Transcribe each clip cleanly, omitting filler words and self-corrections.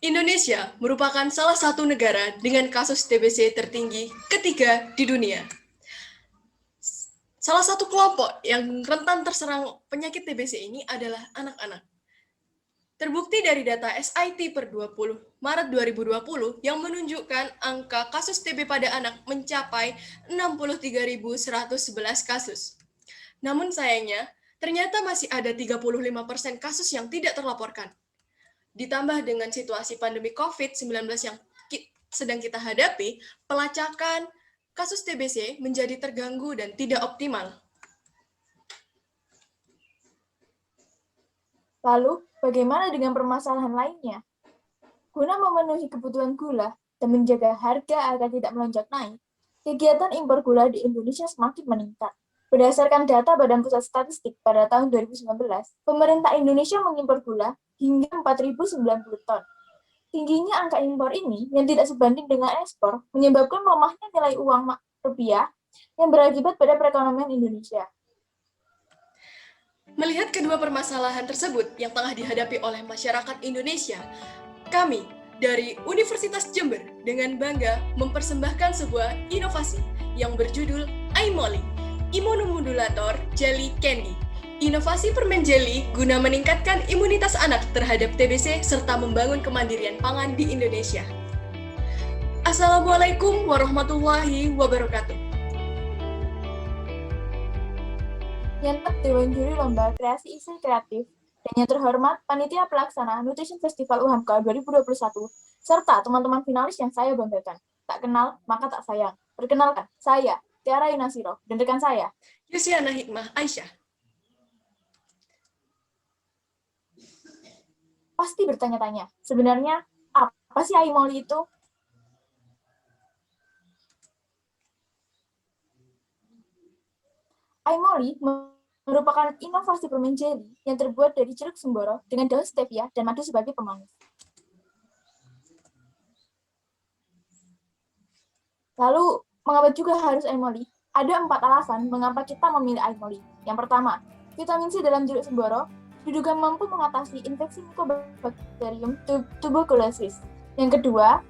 Indonesia merupakan salah satu negara dengan kasus TBC tertinggi ketiga di dunia. Salah satu kelompok yang rentan terserang penyakit TBC ini adalah anak-anak. Terbukti dari data SIT per 20 Maret 2020 yang menunjukkan angka kasus TB pada anak mencapai 63.111 kasus. Namun sayangnya, ternyata masih ada 35% kasus yang tidak terlaporkan. Ditambah dengan situasi pandemi COVID-19 yang sedang kita hadapi, pelacakan kasus TBC menjadi terganggu dan tidak optimal. Lalu, bagaimana dengan permasalahan lainnya? Guna memenuhi kebutuhan gula dan menjaga harga agar tidak melonjak naik, kegiatan impor gula di Indonesia semakin meningkat. Berdasarkan data Badan Pusat Statistik pada tahun 2019, pemerintah Indonesia mengimpor gula hingga 4.090 ton. Tingginya angka impor ini yang tidak sebanding dengan ekspor menyebabkan melemahnya nilai uang rupiah yang berakibat pada perekonomian Indonesia. Melihat kedua permasalahan tersebut yang tengah dihadapi oleh masyarakat Indonesia, kami dari Universitas Jember dengan bangga mempersembahkan sebuah inovasi yang berjudul iMolly, Immunomodulator Jelly Candy. Inovasi permen jelly guna meningkatkan imunitas anak terhadap TBC serta membangun kemandirian pangan di Indonesia. Assalamualaikum warahmatullahi wabarakatuh. Yang Dewan Juri Lomba Kreasi Isi Kreatif, dan yang terhormat Panitia Pelaksana Nutrition Festival UHAMKA 2021, serta teman-teman finalis yang saya banggakan. Tak kenal, maka tak sayang. Perkenalkan, saya, Tiara Yunasiro, dan rekan saya, Yusiana Hikmah Aisyah. Pasti bertanya-tanya, sebenarnya apa sih iMolly itu? iMolly merupakan inovasi permen jelly yang terbuat dari jeruk semboro dengan daun stevia dan madu sebagai pemanis. Lalu, mengapa juga harus iMolly? Ada 4 alasan mengapa kita memilih iMolly. Yang pertama, vitamin C dalam jeruk semboro diduga mampu mengatasi infeksi Mycobacterium tuberculosis. Yang kedua,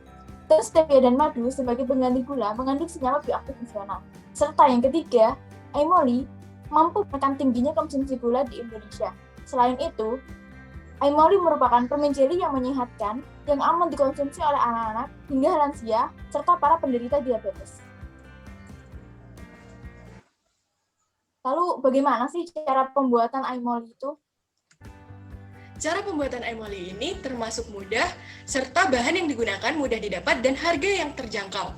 daun stevia dan madu sebagai pengganti gula mengandung senyawa bioaktif fungsional. Serta yang ketiga, iMolly mampu menekan tingginya konsumsi gula di Indonesia. Selain itu, iMolly merupakan permen jelly yang menyehatkan, yang aman dikonsumsi oleh anak-anak hingga lansia, serta para penderita diabetes. Lalu, bagaimana sih cara pembuatan iMolly itu? Cara pembuatan iMolly ini termasuk mudah, serta bahan yang digunakan mudah didapat dan harga yang terjangkau.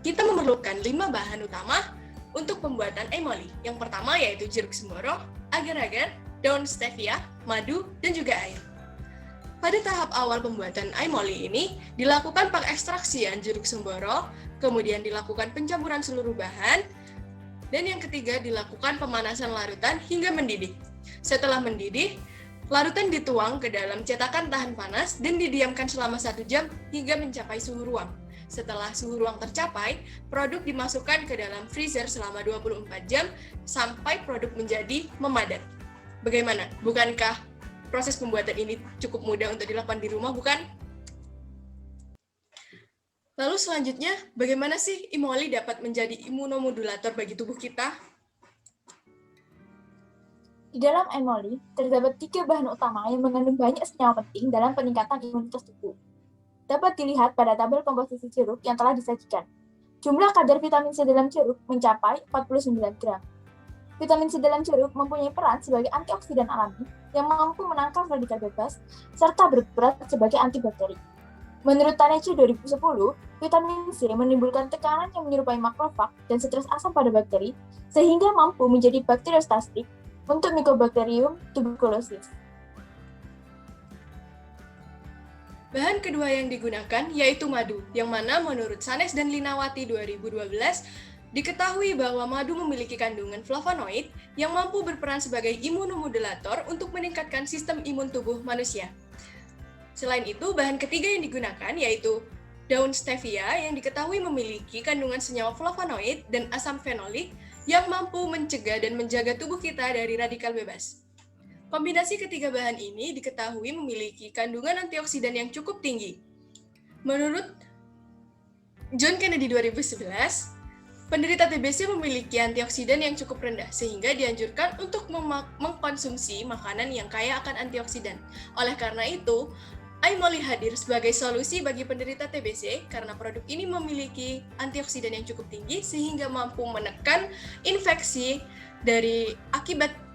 Kita memerlukan 5 bahan utama untuk pembuatan iMolly. Yang pertama yaitu jeruk semboro, agar-agar, daun stevia, madu, dan juga air. Pada tahap awal pembuatan iMolly ini, dilakukan pengekstraksian jeruk semboro, kemudian dilakukan pencampuran seluruh bahan, dan yang ketiga dilakukan pemanasan larutan hingga mendidih. Setelah mendidih, larutan dituang ke dalam cetakan tahan panas dan didiamkan selama 1 jam hingga mencapai suhu ruang. Setelah suhu ruang tercapai, produk dimasukkan ke dalam freezer selama 24 jam sampai produk menjadi memadat. Bagaimana? Bukankah proses pembuatan ini cukup mudah untuk dilakukan di rumah, bukan? Lalu selanjutnya, bagaimana sih iMolly dapat menjadi imunomodulator bagi tubuh kita? Di dalam iMolly, terdapat 3 bahan utama yang mengandung banyak senyawa penting dalam peningkatan imunitas tubuh. Dapat dilihat pada tabel komposisi jeruk yang telah disajikan. Jumlah kadar vitamin C dalam jeruk mencapai 49 gram. Vitamin C dalam jeruk mempunyai peran sebagai antioksidan alami yang mampu menangkal radikal bebas serta berperan sebagai antibakteri. Menurut Taneci 2010, vitamin C menimbulkan tekanan yang menyerupai makrofag dan stres asam pada bakteri sehingga mampu menjadi bakteriostatik untuk Mycobacterium tuberculosis. Bahan kedua yang digunakan yaitu madu, yang mana menurut Sanes dan Linawati 2012, diketahui bahwa madu memiliki kandungan flavonoid yang mampu berperan sebagai imunomodulator untuk meningkatkan sistem imun tubuh manusia. Selain itu, bahan ketiga yang digunakan yaitu daun stevia yang diketahui memiliki kandungan senyawa flavonoid dan asam fenolik yang mampu mencegah dan menjaga tubuh kita dari radikal bebas. Kombinasi ketiga bahan ini diketahui memiliki kandungan antioksidan yang cukup tinggi. Menurut John Kennedy 2011, penderita TBC memiliki antioksidan yang cukup rendah sehingga dianjurkan untuk mengkonsumsi makanan yang kaya akan antioksidan. Oleh karena itu, iMolly hadir sebagai solusi bagi penderita TBC karena produk ini memiliki antioksidan yang cukup tinggi sehingga mampu menekan infeksi dari akibat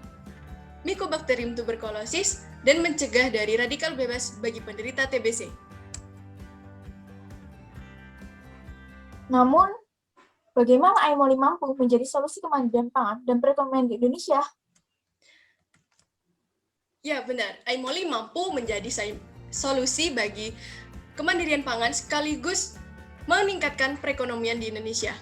Mycobacterium tuberculosis dan mencegah dari radikal bebas bagi penderita TBC. Namun, bagaimana iMolly mampu menjadi solusi kemandirian pangan dan perekonomian di Indonesia? Ya, benar. iMolly mampu menjadi solusi bagi kemandirian pangan sekaligus meningkatkan perekonomian di Indonesia.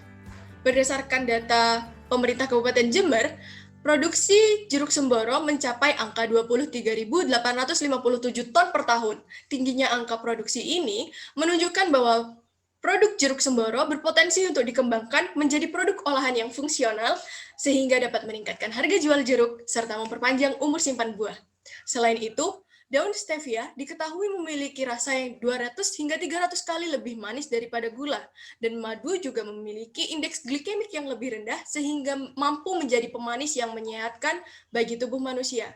Berdasarkan data pemerintah Kabupaten Jember, produksi jeruk semboro mencapai angka 23.857 ton per tahun. Tingginya angka produksi ini menunjukkan bahwa produk jeruk semboro berpotensi untuk dikembangkan menjadi produk olahan yang fungsional sehingga dapat meningkatkan harga jual jeruk serta memperpanjang umur simpan buah. Selain itu, daun stevia diketahui memiliki rasa yang 200 hingga 300 kali lebih manis daripada gula, dan madu juga memiliki indeks glikemik yang lebih rendah sehingga mampu menjadi pemanis yang menyehatkan bagi tubuh manusia.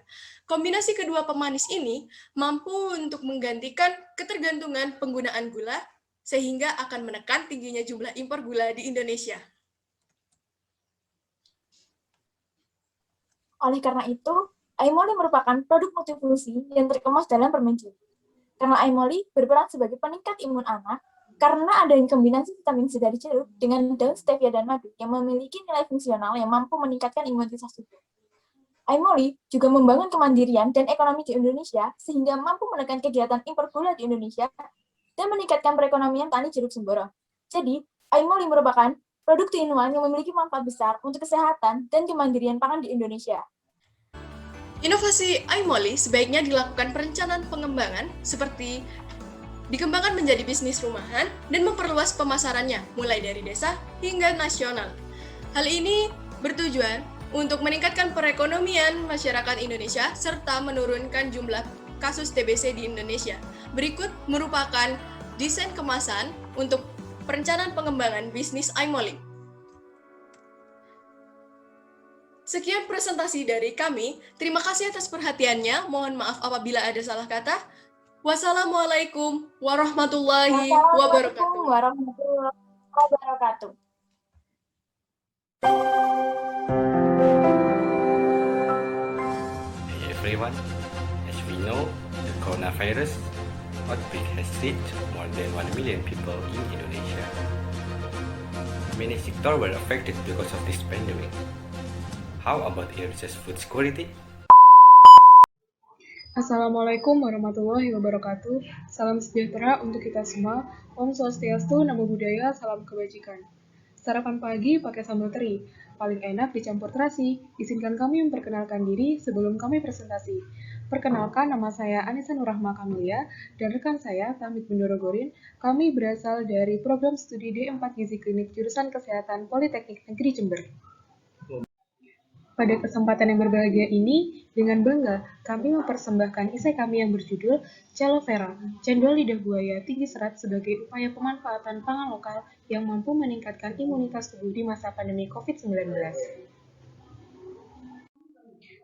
Kombinasi kedua pemanis ini mampu untuk menggantikan ketergantungan penggunaan gula sehingga akan menekan tingginya jumlah impor gula di Indonesia. Oleh karena itu, iMolly merupakan produk multifungsi yang terkemas dalam permen jeruk. Karena iMolly berperan sebagai peningkat imun anak, karena adanya kombinasi vitamin C dari jeruk dengan daun stevia dan madu yang memiliki nilai fungsional yang mampu meningkatkan imunitas tubuh. iMolly juga membangun kemandirian dan ekonomi di Indonesia sehingga mampu menekan kegiatan impor gula di Indonesia dan meningkatkan perekonomian tani jeruk semboro. Jadi, iMolly merupakan produk tinuan yang memiliki manfaat besar untuk kesehatan dan kemandirian pangan di Indonesia. Inovasi iMolly sebaiknya dilakukan perencanaan pengembangan seperti dikembangkan menjadi bisnis rumahan dan memperluas pemasarannya mulai dari desa hingga nasional. Hal ini bertujuan untuk meningkatkan perekonomian masyarakat Indonesia serta menurunkan jumlah kasus TBC di Indonesia. Berikut merupakan desain kemasan untuk perencanaan pengembangan bisnis iMolly. Sekian presentasi dari kami. Terima kasih atas perhatiannya. Mohon maaf apabila ada salah kata. Wassalamualaikum warahmatullahi wabarakatuh. Wassalamualaikum warahmatullahi wabarakatuh. Hey everyone, as we know, the coronavirus outbreak has hit more than 1 million people in Indonesia. Many sectors were affected because of this pandemic. How about Indonesia's food security? Assalamualaikum warahmatullahi wabarakatuh. Salam sejahtera untuk kita semua. Om Swastiastu, Namo Buddhaya, salam kebajikan. Sarapan pagi pakai sambal teri. Paling enak dicampur terasi. Izinkan kami memperkenalkan diri sebelum kami presentasi. Perkenalkan, nama saya Anissa Nurrahma Kamilia dan rekan saya Tahmid Bendorogorin. Kami berasal dari program studi D4 Gizi Klinik jurusan Kesehatan Politeknik Negeri Jember. Pada kesempatan yang berbahagia ini, dengan bangga, kami mempersembahkan esai kami yang berjudul Aloe Vera, Cendol Lidah Buaya Tinggi Serat sebagai upaya pemanfaatan pangan lokal yang mampu meningkatkan imunitas tubuh di masa pandemi COVID-19.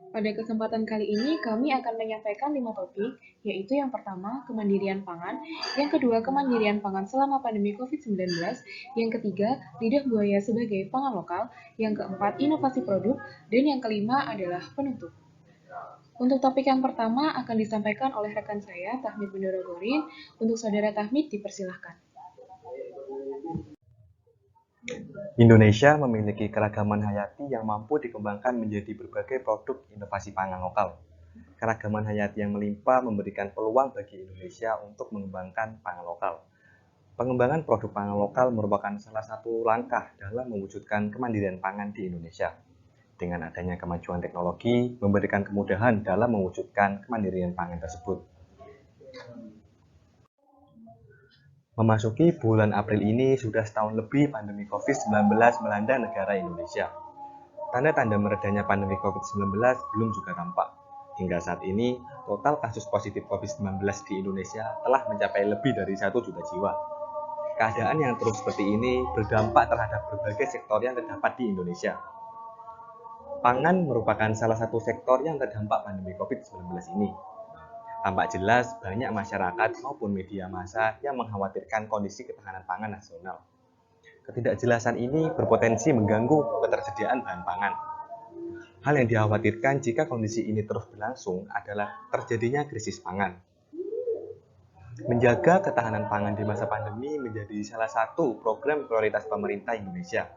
Pada kesempatan kali ini, kami akan menyampaikan 5 topik, yaitu yang pertama, kemandirian pangan, yang kedua, kemandirian pangan selama pandemi COVID-19, yang ketiga, lidah buaya sebagai pangan lokal, yang keempat, inovasi produk, dan yang kelima adalah penutup. Untuk topik yang pertama akan disampaikan oleh rekan saya, Tahmid Bendorogorin. Untuk saudara Tahmid, dipersilahkan. Indonesia memiliki keragaman hayati yang mampu dikembangkan menjadi berbagai produk inovasi pangan lokal. Keragaman hayati yang melimpah memberikan peluang bagi Indonesia untuk mengembangkan pangan lokal. Pengembangan produk pangan lokal merupakan salah satu langkah dalam mewujudkan kemandirian pangan di Indonesia. Dengan adanya kemajuan teknologi, memberikan kemudahan dalam mewujudkan kemandirian pangan tersebut. Memasuki bulan April ini sudah setahun lebih pandemi COVID-19 melanda negara Indonesia. Tanda-tanda meredanya pandemi COVID-19 belum juga tampak. Hingga saat ini, total kasus positif COVID-19 di Indonesia telah mencapai lebih dari 1 juta jiwa. Keadaan yang terus seperti ini berdampak terhadap berbagai sektor yang terdapat di Indonesia. Pangan merupakan salah satu sektor yang terdampak pandemi COVID-19 ini. Tampak jelas banyak masyarakat maupun media massa yang mengkhawatirkan kondisi ketahanan pangan nasional. Ketidakjelasan ini berpotensi mengganggu ketersediaan bahan pangan. Hal yang dikhawatirkan jika kondisi ini terus berlangsung adalah terjadinya krisis pangan. Menjaga ketahanan pangan di masa pandemi menjadi salah satu program prioritas pemerintah Indonesia.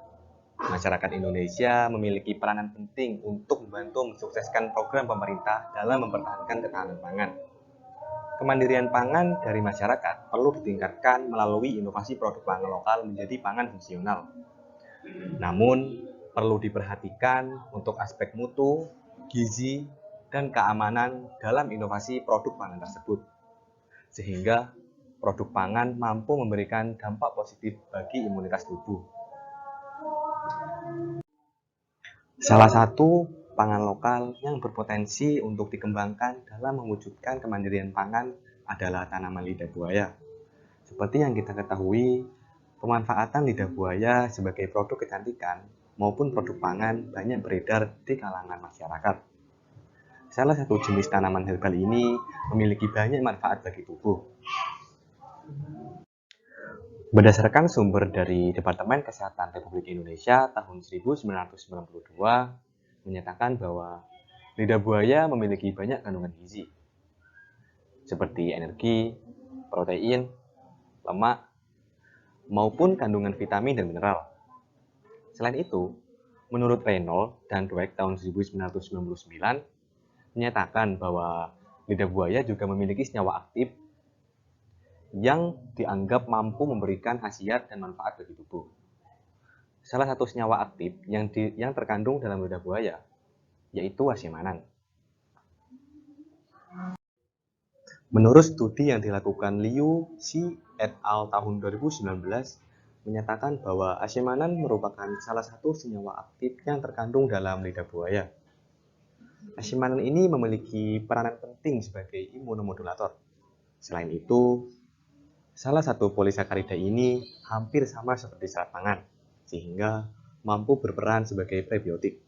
Masyarakat Indonesia memiliki peranan penting untuk membantu mensukseskan program pemerintah dalam mempertahankan ketahanan pangan. Kemandirian pangan dari masyarakat perlu ditingkatkan melalui inovasi produk pangan lokal menjadi pangan fungsional. Namun, perlu diperhatikan untuk aspek mutu, gizi, dan keamanan dalam inovasi produk pangan tersebut, sehingga produk pangan mampu memberikan dampak positif bagi imunitas tubuh. Salah satu pangan lokal yang berpotensi untuk dikembangkan dalam mewujudkan kemandirian pangan adalah tanaman lidah buaya. Seperti yang kita ketahui, pemanfaatan lidah buaya sebagai produk kecantikan maupun produk pangan banyak beredar di kalangan masyarakat. Salah satu jenis tanaman herbal ini memiliki banyak manfaat bagi tubuh. Berdasarkan sumber dari Departemen Kesehatan Republik Indonesia tahun 1992 menyatakan bahwa lidah buaya memiliki banyak kandungan gizi, seperti energi, protein, lemak, maupun kandungan vitamin dan mineral. Selain itu, menurut Reynolds dan Dweck tahun 1999, menyatakan bahwa lidah buaya juga memiliki senyawa aktif yang dianggap mampu memberikan khasiat dan manfaat bagi tubuh. Salah satu senyawa aktif yang terkandung dalam lidah buaya yaitu asemanan. Menurut studi yang dilakukan Liu Xi et al. Tahun 2019, menyatakan bahwa asemanan merupakan salah satu senyawa aktif yang terkandung dalam lidah buaya. Asemanan ini memiliki peranan penting sebagai imunomodulator. Selain itu, salah satu polisakarida ini hampir sama seperti serat pangan, sehingga mampu berperan sebagai prebiotik.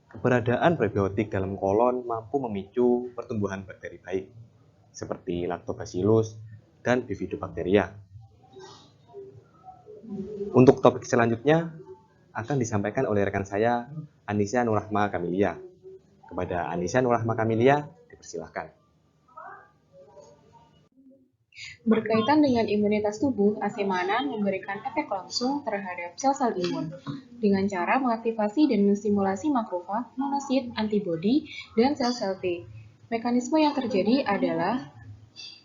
Keberadaan prebiotik dalam kolon mampu memicu pertumbuhan bakteri baik, seperti Lactobacillus dan Bifidobacteria. Untuk topik selanjutnya akan disampaikan oleh rekan saya, Anissa Nurrahma Kamilia. Kepada Anissa Nurrahma Kamilia, dipersilahkan. Berkaitan dengan imunitas tubuh, asemanan memberikan efek langsung terhadap sel-sel imun dengan cara mengaktifasi dan menstimulasi makrofag, monosit, antibodi, dan sel-sel T. Mekanisme yang terjadi adalah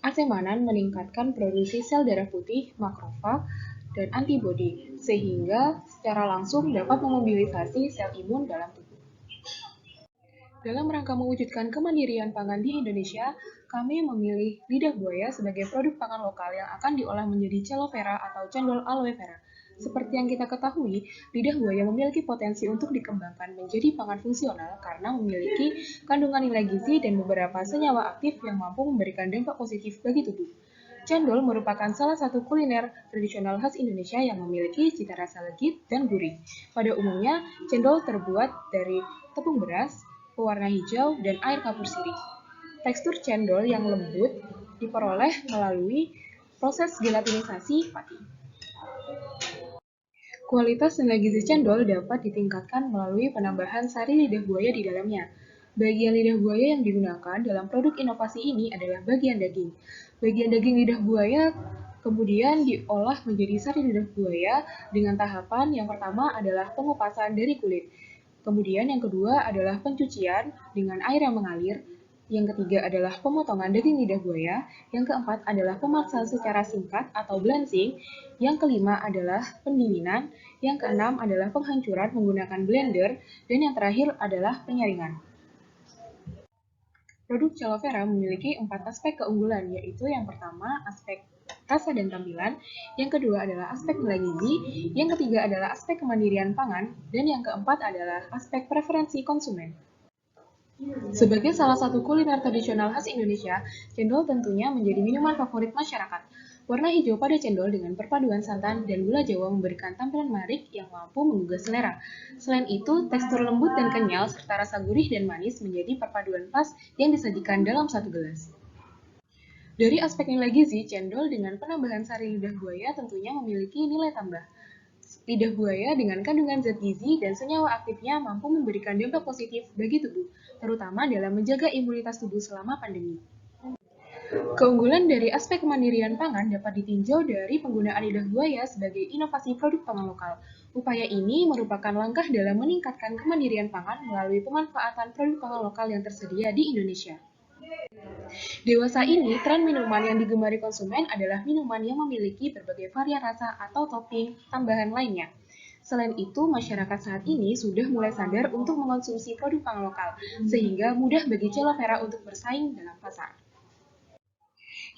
asemanan meningkatkan produksi sel darah putih, makrofag, dan antibodi, sehingga secara langsung dapat memobilisasi sel imun dalam tubuh. Dalam rangka mewujudkan kemandirian pangan di Indonesia, kami memilih lidah buaya sebagai produk pangan lokal yang akan diolah menjadi cello vera atau cendol aloe vera. Seperti yang kita ketahui, lidah buaya memiliki potensi untuk dikembangkan menjadi pangan fungsional karena memiliki kandungan nilai gizi dan beberapa senyawa aktif yang mampu memberikan dampak positif bagi tubuh. Cendol merupakan salah satu kuliner tradisional khas Indonesia yang memiliki cita rasa legit dan gurih. Pada umumnya, cendol terbuat dari tepung beras, pewarna hijau, dan air kapur sirih. Tekstur cendol yang lembut diperoleh melalui proses gelatinisasi pati. Kualitas nilai gizi cendol dapat ditingkatkan melalui penambahan sari lidah buaya di dalamnya. Bagian lidah buaya yang digunakan dalam produk inovasi ini adalah bagian daging. Bagian daging lidah buaya kemudian diolah menjadi sari lidah buaya dengan tahapan yang pertama adalah pengupasan dari kulit. Kemudian yang kedua adalah pencucian dengan air yang mengalir. Yang ketiga adalah pemotongan daging lidah buaya. Yang keempat adalah pemaksaan secara singkat atau blanching. Yang kelima adalah pendinginan. Yang keenam adalah penghancuran menggunakan blender. Dan yang terakhir adalah penyaringan. Produk cello vera memiliki 4 aspek keunggulan, yaitu yang pertama aspek rasa dan tampilan, yang kedua adalah aspek nilai gizi, yang ketiga adalah aspek kemandirian pangan, dan yang keempat adalah aspek preferensi konsumen. Sebagai salah satu kuliner tradisional khas Indonesia, cendol tentunya menjadi minuman favorit masyarakat. Warna hijau pada cendol dengan perpaduan santan dan gula Jawa memberikan tampilan menarik yang mampu menggugah selera. Selain itu, tekstur lembut dan kenyal serta rasa gurih dan manis menjadi perpaduan pas yang disajikan dalam satu gelas. Dari aspek nilai gizi, cendol dengan penambahan sari lidah buaya tentunya memiliki nilai tambah. Lidah buaya dengan kandungan zat gizi dan senyawa aktifnya mampu memberikan dampak positif bagi tubuh, terutama dalam menjaga imunitas tubuh selama pandemi. Keunggulan dari aspek kemandirian pangan dapat ditinjau dari penggunaan lidah buaya sebagai inovasi produk pangan lokal. Upaya ini merupakan langkah dalam meningkatkan kemandirian pangan melalui pemanfaatan produk pangan lokal yang tersedia di Indonesia. Dewasa ini, tren minuman yang digemari konsumen adalah minuman yang memiliki berbagai varian rasa atau topping tambahan lainnya. Selain itu, masyarakat saat ini sudah mulai sadar untuk mengonsumsi produk pangan lokal, sehingga mudah bagi Cello Vera untuk bersaing dalam pasar.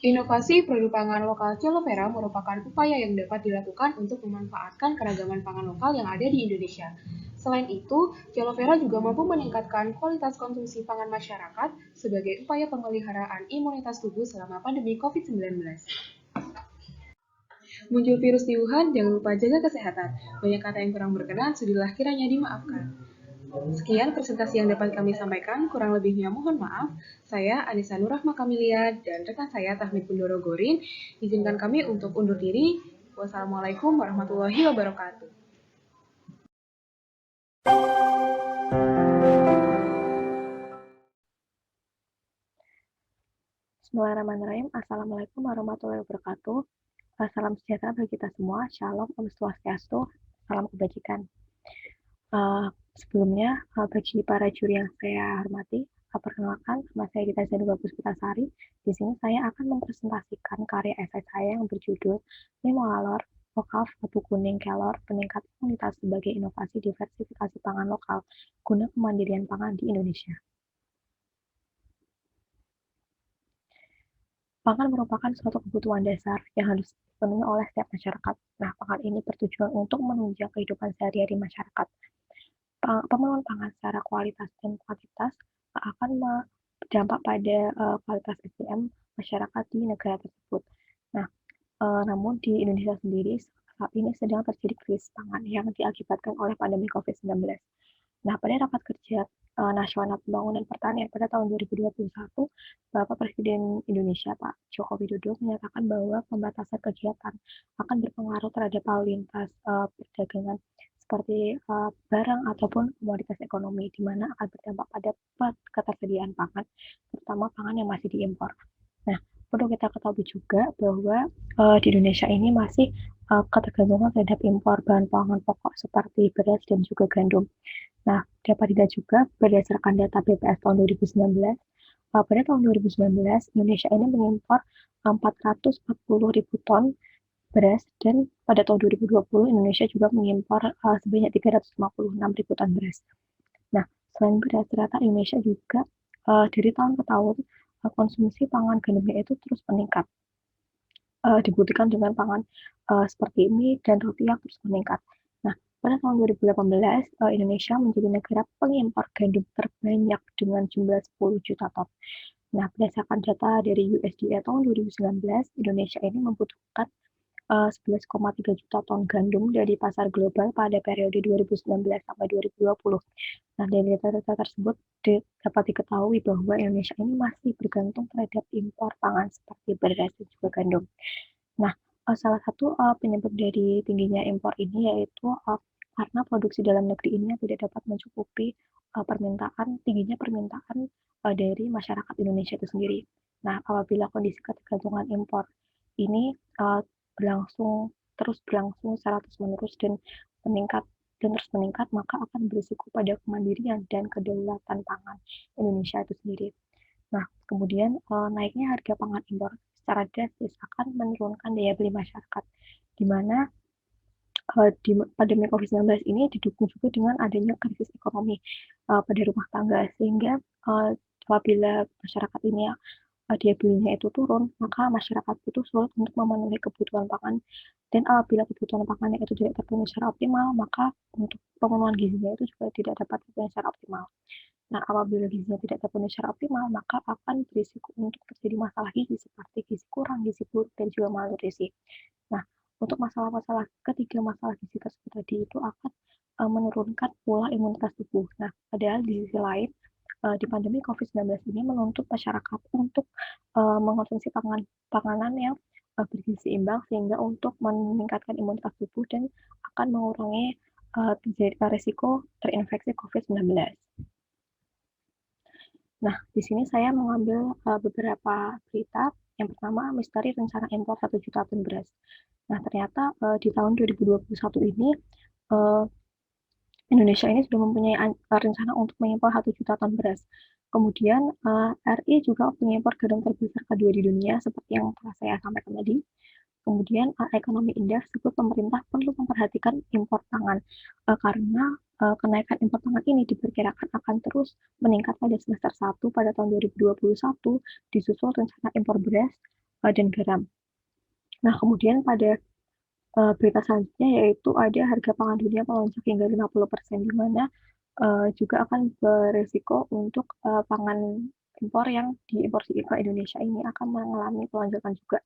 Inovasi produk pangan lokal Cello Vera merupakan upaya yang dapat dilakukan untuk memanfaatkan keragaman pangan lokal yang ada di Indonesia. Selain itu, Cello Vera juga mampu meningkatkan kualitas konsumsi pangan masyarakat sebagai upaya pemeliharaan imunitas tubuh selama pandemi COVID-19. Muncul virus di Wuhan, jangan lupa jaga kesehatan. Banyak kata yang kurang berkenan, sudilah kiranya dimaafkan. Sekian presentasi yang dapat kami sampaikan, kurang lebihnya mohon maaf. Saya Anissa Nurrahma Kamilia dan rekan saya Tahmid Bundoro Gorin. Izinkan kami untuk undur diri. Wassalamualaikum warahmatullahi wabarakatuh. Bismillahirrahmanirrahim. Assalamualaikum warahmatullahi wabarakatuh. Salam sejahtera bagi kita semua. Shalom, Om Swastiastu, salam kebajikan. Sebelumnya, bagi para juri yang saya hormati, perkenalkan, nama saya Gita Zanuga Puspitasari. Di sini saya akan mempresentasikan karya esai saya yang berjudul Mimoalor, Lokal Batu Kuning Kelor, Peningkat Imunitas sebagai Inovasi Diversifikasi Pangan Lokal guna Kemandirian Pangan di Indonesia. Pangan merupakan suatu kebutuhan dasar yang harus dipenuhi oleh setiap masyarakat. Nah, pangan ini bertujuan untuk menunjang kehidupan sehari-hari masyarakat. Pemenuhan pangan secara kualitas dan kuantitas akan berdampak pada kualitas SDM masyarakat di negara tersebut. Nah, namun di Indonesia sendiri saat ini sedang terjadi krisis pangan yang diakibatkan oleh pandemi COVID-19. Nah, pada rapat kerja Nasional Pembangunan Pertanian pada tahun 2021, Bapak Presiden Indonesia Pak Joko Widodo menyatakan bahwa pembatasan kegiatan akan berpengaruh terhadap lalu lintas perdagangan seperti barang ataupun komoditas ekonomi, di mana akan berdampak pada ketersediaan pangan, terutama pangan yang masih diimpor. Nah, perlu kita ketahui juga bahwa di Indonesia ini masih ketergantungan terhadap impor bahan pangan pokok seperti beras dan juga gandum. Nah, dapat dilihat juga berdasarkan data BPS tahun 2019, pada tahun 2019 Indonesia ini mengimpor 440.000 ton beras, dan pada tahun 2020 Indonesia juga mengimpor sebanyak 356.000 ton beras. Nah, selain beras, ternyata Indonesia juga dari tahun ke tahun konsumsi pangan gandumnya itu terus meningkat. Dibuktikan dengan pangan seperti mie dan roti yang terus meningkat. Nah, pada tahun 2018 Indonesia menjadi negara pengimpor gandum terbanyak dengan jumlah 10 juta ton. Nah, berdasarkan data dari USDA tahun 2019, Indonesia ini membutuhkan 11,3 juta ton gandum dari pasar global pada periode 2019 sampai 2020. Nah, dari data-data tersebut dapat diketahui bahwa Indonesia ini masih bergantung terhadap impor pangan seperti beras dan juga gandum. Nah, salah satu penyebab dari tingginya impor ini yaitu karena produksi dalam negeri ini tidak dapat mencukupi tingginya permintaan dari masyarakat Indonesia itu sendiri. Nah, apabila kondisi ketergantungan impor ini terus berlangsung secara terus-menerus dan terus meningkat, maka akan berisiko pada kemandirian dan kedaulatan pangan Indonesia itu sendiri. Nah, kemudian naiknya harga pangan impor secara drastis akan menurunkan daya beli masyarakat, di mana di pandemi COVID-19 ini didukung juga dengan adanya krisis ekonomi pada rumah tangga, sehingga apabila masyarakat ini daya belinya itu turun, maka masyarakat itu sulit untuk memenuhi kebutuhan pangan, dan apabila kebutuhan pangannya itu tidak terpenuhi secara optimal, maka untuk pemenuhan gizinya itu juga tidak dapat terpenuhi secara optimal. Nah, apabila gizinya tidak terpenuhi secara optimal, maka akan berisiko untuk terjadi masalah gizi seperti gizi kurang, gizi buruk, dan juga malnutrisi. Nah, untuk ketiga masalah gizi tersebut tadi itu akan menurunkan pola imunitas tubuh. Nah, padahal di sisi lain, di pandemi COVID-19 ini menuntut masyarakat untuk mengonsumsi panganan yang bergizi seimbang sehingga untuk meningkatkan imunitas tubuh dan akan mengurangi risiko terinfeksi COVID-19. Nah, di sini saya mengambil beberapa berita. Yang pertama, misteri rencana impor 1 juta ton beras. Nah, ternyata di tahun 2021 ini Indonesia ini sudah mempunyai rencana untuk mengimpor 1 juta ton beras. Kemudian RI juga pengimpor garam terbesar kedua di dunia seperti yang telah saya sampaikan tadi. Kemudian ekonomi indef sebut pemerintah perlu memperhatikan impor pangan karena kenaikan impor pangan ini diperkirakan akan terus meningkat pada semester 1 pada tahun 2021 disusul rencana impor beras dan garam. Nah, kemudian pada berita selanjutnya yaitu ada harga pangan dunia melonjak hingga 50%, di mana juga akan beresiko untuk pangan impor yang diimpor ke Indonesia ini akan mengalami pelonjakan juga.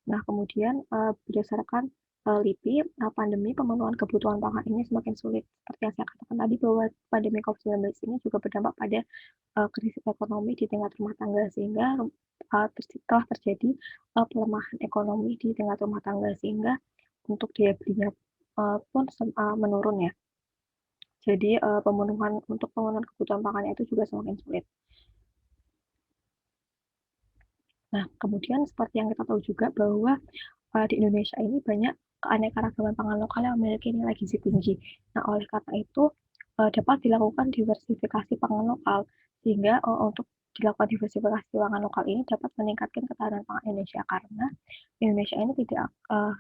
Nah, kemudian berdasarkan LIPI, pandemi pemenuhan kebutuhan pangan ini semakin sulit. Seperti yang saya katakan tadi bahwa pandemi COVID-19 ini juga berdampak pada krisis ekonomi di tingkat rumah tangga sehingga telah terjadi pelemahan ekonomi di tingkat rumah tangga sehingga untuk daya belinya pun menurun ya. Jadi pemenuhan kebutuhan pangannya itu juga semakin sulit. Nah, kemudian seperti yang kita tahu juga bahwa di Indonesia ini banyak keanekaragaman pangan lokal yang memiliki nilai gizi tinggi. Nah, oleh karena itu dapat dilakukan diversifikasi pangan lokal sehingga untuk dilakukan diversifikasi pangan lokal ini dapat meningkatkan ketahanan pangan Indonesia karena Indonesia ini tidak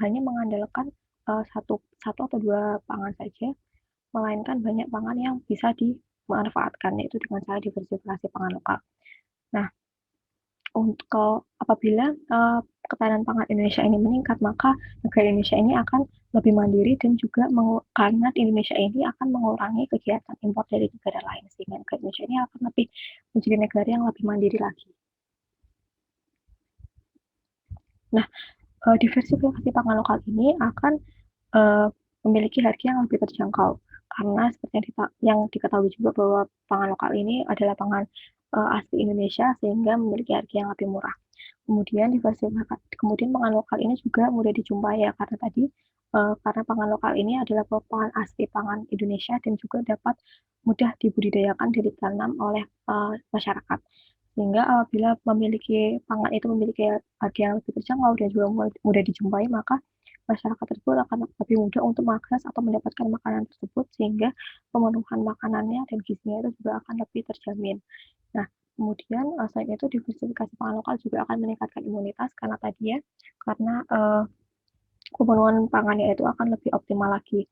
hanya mengandalkan satu atau dua pangan saja, melainkan banyak pangan yang bisa dimanfaatkan yaitu dengan cara diversifikasi pangan lokal. Nah, apabila ketahanan pangan Indonesia ini meningkat, maka negara Indonesia ini akan lebih mandiri dan juga karena Indonesia ini akan mengurangi kegiatan impor dari negara lain sehingga negara Indonesia ini akan lebih menjadi negara yang lebih mandiri lagi. Nah, diversifikasi pangan lokal ini akan memiliki harga yang lebih terjangkau karena seperti yang diketahui juga bahwa pangan lokal ini adalah pangan asli Indonesia sehingga memiliki harga yang lebih murah. Kemudian pangan lokal ini juga mudah dijumpai ya karena tadi karena pangan lokal ini adalah pangan asli pangan Indonesia dan juga dapat mudah dibudidayakan dan ditanam oleh masyarakat. Sehingga apabila pangan itu memiliki harga yang lebih terjangkau dan juga mudah dijumpai, maka masyarakat tersebut akan lebih mudah untuk mengakses atau mendapatkan makanan tersebut sehingga pemenuhan makanannya dan gizinya itu juga akan lebih terjamin. Nah, kemudian selain itu diversifikasi pangan lokal juga akan meningkatkan imunitas karena tadi ya, karena pemenuhan pangannya itu akan lebih optimal lagi.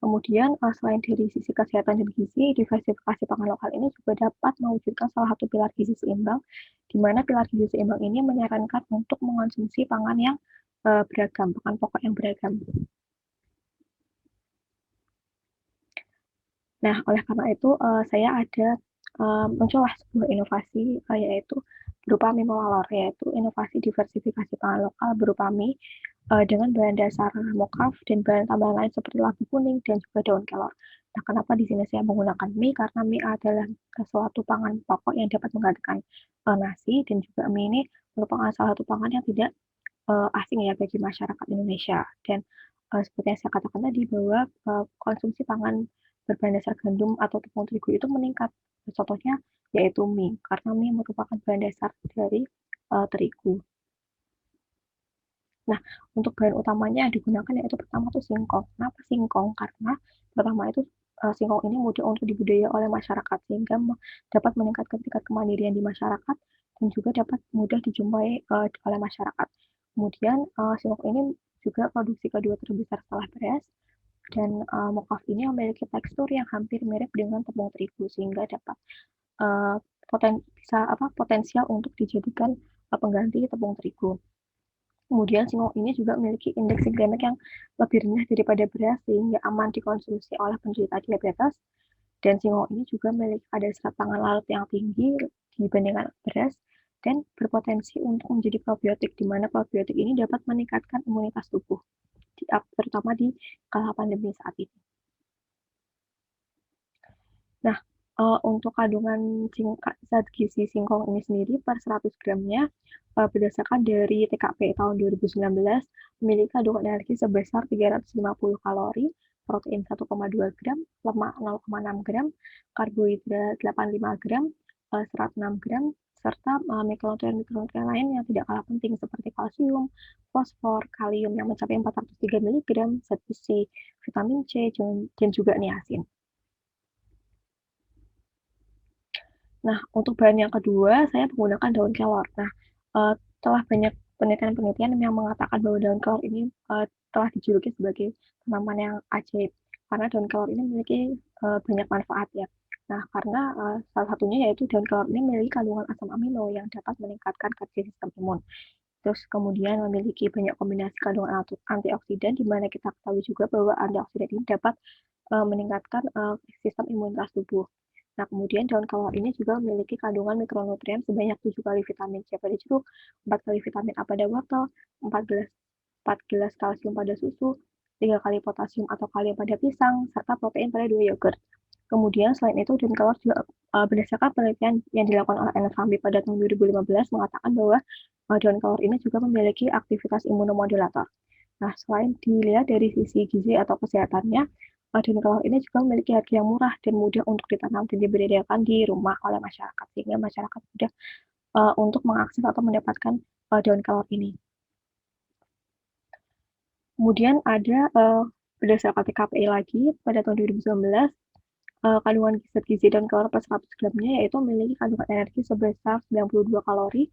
Kemudian selain dari sisi kesehatan dan gizi, diversifikasi pangan lokal ini juga dapat mewujudkan salah satu pilar gizi seimbang, di mana pilar gizi seimbang ini menyarankan untuk mengonsumsi pangan yang beragam, pangan pokok yang beragam. Nah, oleh karena itu saya ada muncullah sebuah inovasi yaitu berupa mie molor, yaitu inovasi diversifikasi pangan lokal berupa mie dengan bahan dasar mokaf dan bahan tambahan lain seperti labu kuning dan juga daun kelor. Nah, kenapa di sini saya menggunakan mie? Karena mie adalah suatu pangan pokok yang dapat menggantikan nasi dan juga mie ini merupakan salah satu pangan yang tidak asing ya bagi masyarakat Indonesia. Dan seperti yang saya katakan tadi bahwa konsumsi pangan berbahan dasar gandum atau tepung terigu itu meningkat. Contohnya yaitu mie, karena mie merupakan bahan dasar dari terigu. Nah, untuk bahan utamanya yang digunakan yaitu pertama itu singkong. Kenapa singkong? Karena pertama itu singkong ini mudah untuk dibudidaya oleh masyarakat sehingga dapat meningkatkan tingkat kemandirian di masyarakat dan juga dapat mudah dijumpai oleh masyarakat. Kemudian singkong ini juga produksi kedua terbesar setelah beras dan mokaf ini memiliki tekstur yang hampir mirip dengan tepung terigu sehingga dapat potensial untuk dijadikan pengganti tepung terigu. Kemudian singkong ini juga memiliki indeks glikemik yang lebih rendah daripada beras sehingga aman dikonsumsi oleh penderita diabetes. Dan singkong ini juga memiliki kadar serat pangan laut yang tinggi dibandingkan beras dan berpotensi untuk menjadi probiotik, di mana probiotik ini dapat meningkatkan imunitas tubuh, terutama di kala pandemi saat ini. Nah, untuk kandungan zat gizi singkong ini sendiri per 100 gramnya, berdasarkan dari TKP tahun 2019, memiliki kandungan energi sebesar 350 kalori, protein 1,2 gram, lemak 0,6 gram, karbohidrat 85 gram, serat 6 gram, serta mikronutrien lain yang tidak kalah penting seperti kalsium, fosfor, kalium yang mencapai 403 mg, zat besi, vitamin C, dan juga niacin. Nah, untuk bahan yang kedua, saya menggunakan daun kelor. Nah, telah banyak penelitian-penelitian yang mengatakan bahwa daun kelor ini telah dijuluki sebagai tanaman yang ajaib, karena daun kelor ini memiliki banyak manfaat ya. Nah, karena salah satunya yaitu daun kelor ini memiliki kandungan asam amino yang dapat meningkatkan kerja sistem imun. Terus kemudian memiliki banyak kombinasi kandungan antioksidan, di mana kita ketahui juga bahwa antioksidan ini dapat meningkatkan sistem imunitas tubuh. Nah, kemudian daun kelor ini juga memiliki kandungan mikronutrien sebanyak 7 kali vitamin C pada jeruk, 4 kali vitamin A pada wortel, 4 gelas kalsium pada susu, 3 kali potasium atau kalium pada pisang, serta protein pada 2 yogurt. Kemudian selain itu, daun kelor juga berdasarkan penelitian yang dilakukan oleh NFHB pada tahun 2015 mengatakan bahwa daun kelor ini juga memiliki aktivitas imunomodulator. Nah, selain dilihat dari sisi gizi atau kesehatannya, daun kelor ini juga memiliki harga yang murah dan mudah untuk ditanam dan dibudidayakan di rumah oleh masyarakat, sehingga masyarakat mudah untuk mengakses atau mendapatkan daun kelor ini. Kemudian ada berdasarkan TKPI lagi pada tahun 2019, kandungan zat gizi daun kelor per 100 gramnya yaitu memiliki kandungan energi sebesar 92 kalori,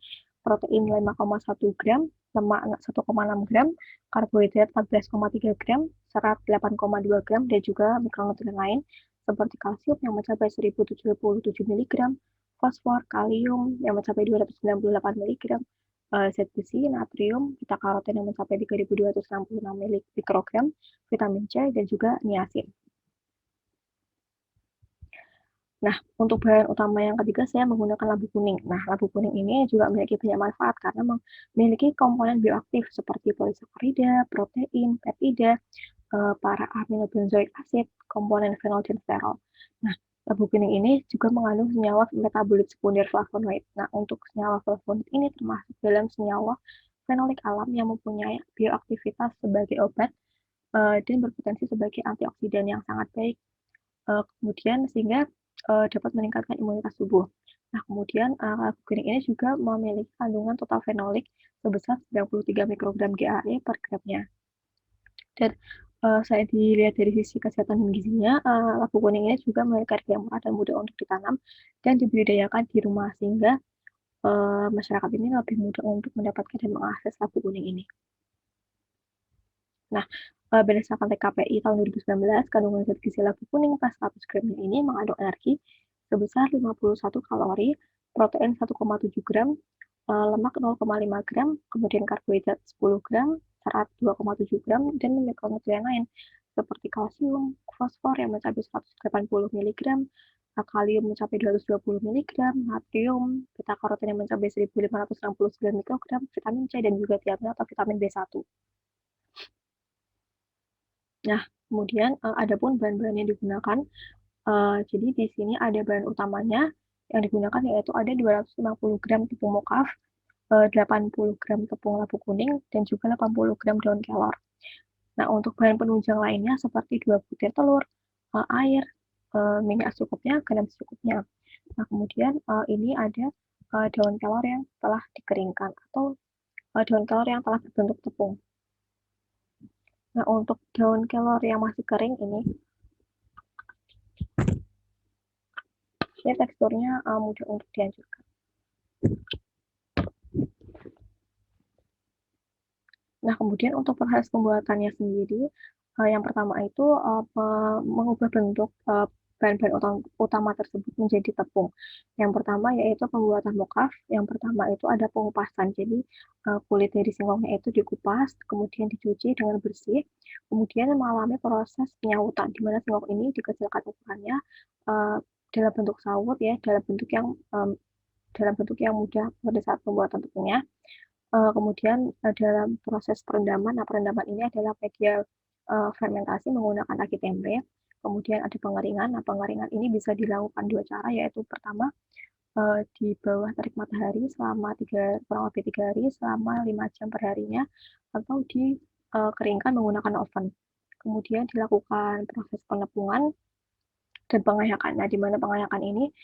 protein 5,1 gram, lemak 1,6 gram, karbohidrat 14,3 gram, serat 8,2 gram, dan juga mikronutrien lain seperti kalsium yang mencapai 1077 mg, fosfor, kalium yang mencapai 298 mg, zat besi, natrium, beta karoten yang mencapai 3266 mikrogram, vitamin C, dan juga niacin. Nah, untuk bahan utama yang ketiga, saya menggunakan labu kuning. Nah, labu kuning ini juga memiliki banyak manfaat karena memiliki komponen bioaktif seperti polisakarida, protein, peptida, para aminobenzoik asid, komponen fenol dan sterol. Nah, labu kuning ini juga mengandung senyawa metabolit sekunder flavonoid. Nah, untuk senyawa flavonoid ini termasuk dalam senyawa fenolik alam yang mempunyai bioaktivitas sebagai obat dan berpotensi sebagai antioksidan yang sangat baik. Kemudian sehingga dapat meningkatkan imunitas tubuh. Nah, kemudian labu kuning ini juga memiliki kandungan total fenolik sebesar 93 mikrogram GAE per gramnya. Dan saya dilihat dari sisi kesehatan dan gizinya, labu kuning ini juga memiliki harga yang murah dan mudah untuk ditanam dan dibudidayakan di rumah, sehingga masyarakat ini lebih mudah untuk mendapatkan dan mengakses labu kuning ini. Nah, berdasarkan TKPI tahun 2019, kandungan zat gizi labu kuning per 100 gramnya ini mengandung energi sebesar 51 kalori, protein 1,7 gram, lemak 0,5 gram, kemudian karbohidrat 10 gram, serat 2,7 gram, dan mikronutrien lain seperti kalsium, fosfor yang mencapai 180 mg, kalium mencapai 220 mg, natrium, beta karoten yang mencapai 1569 mikrogram, vitamin C, dan juga tiamina atau vitamin B1. Nah, kemudian adapun bahan-bahan yang digunakan, jadi di sini ada bahan utamanya yang digunakan yaitu ada 250 gram tepung mokaf, 80 gram tepung labu kuning, dan juga 80 gram daun kelor. Nah, untuk bahan penunjang lainnya seperti 2 butir telur, air, minyak secukupnya, garam secukupnya. Nah, kemudian ini ada daun kelor yang telah dikeringkan atau daun kelor yang telah berbentuk tepung. Nah, untuk daun kelor yang masih kering ini teksturnya mudah untuk dihancurkan. Nah, kemudian untuk proses pembuatannya sendiri, yang pertama itu mengubah bentuk bahan-bahan utama tersebut menjadi tepung. Yang pertama yaitu pembuatan mukaf. Yang pertama itu ada pengupasan. Jadi kulit dari singkongnya itu dikupas, kemudian dicuci dengan bersih, kemudian mengalami proses penyawutan, di mana singkong ini dikecilkan ukurannya dalam bentuk sawut ya, dalam bentuk yang mudah pada saat pembuatan tepungnya. Kemudian dalam proses perendaman, nah perendaman ini adalah media fermentasi menggunakan ragi tempe. Kemudian ada pengeringan. Nah, pengeringan ini bisa dilakukan dua cara, yaitu pertama di bawah terik matahari selama kurang lebih 3 hari selama 5 jam per harinya, atau dikeringkan menggunakan oven. Kemudian dilakukan proses penepungan dan pengayakan. Nah, di mana pengayakan ini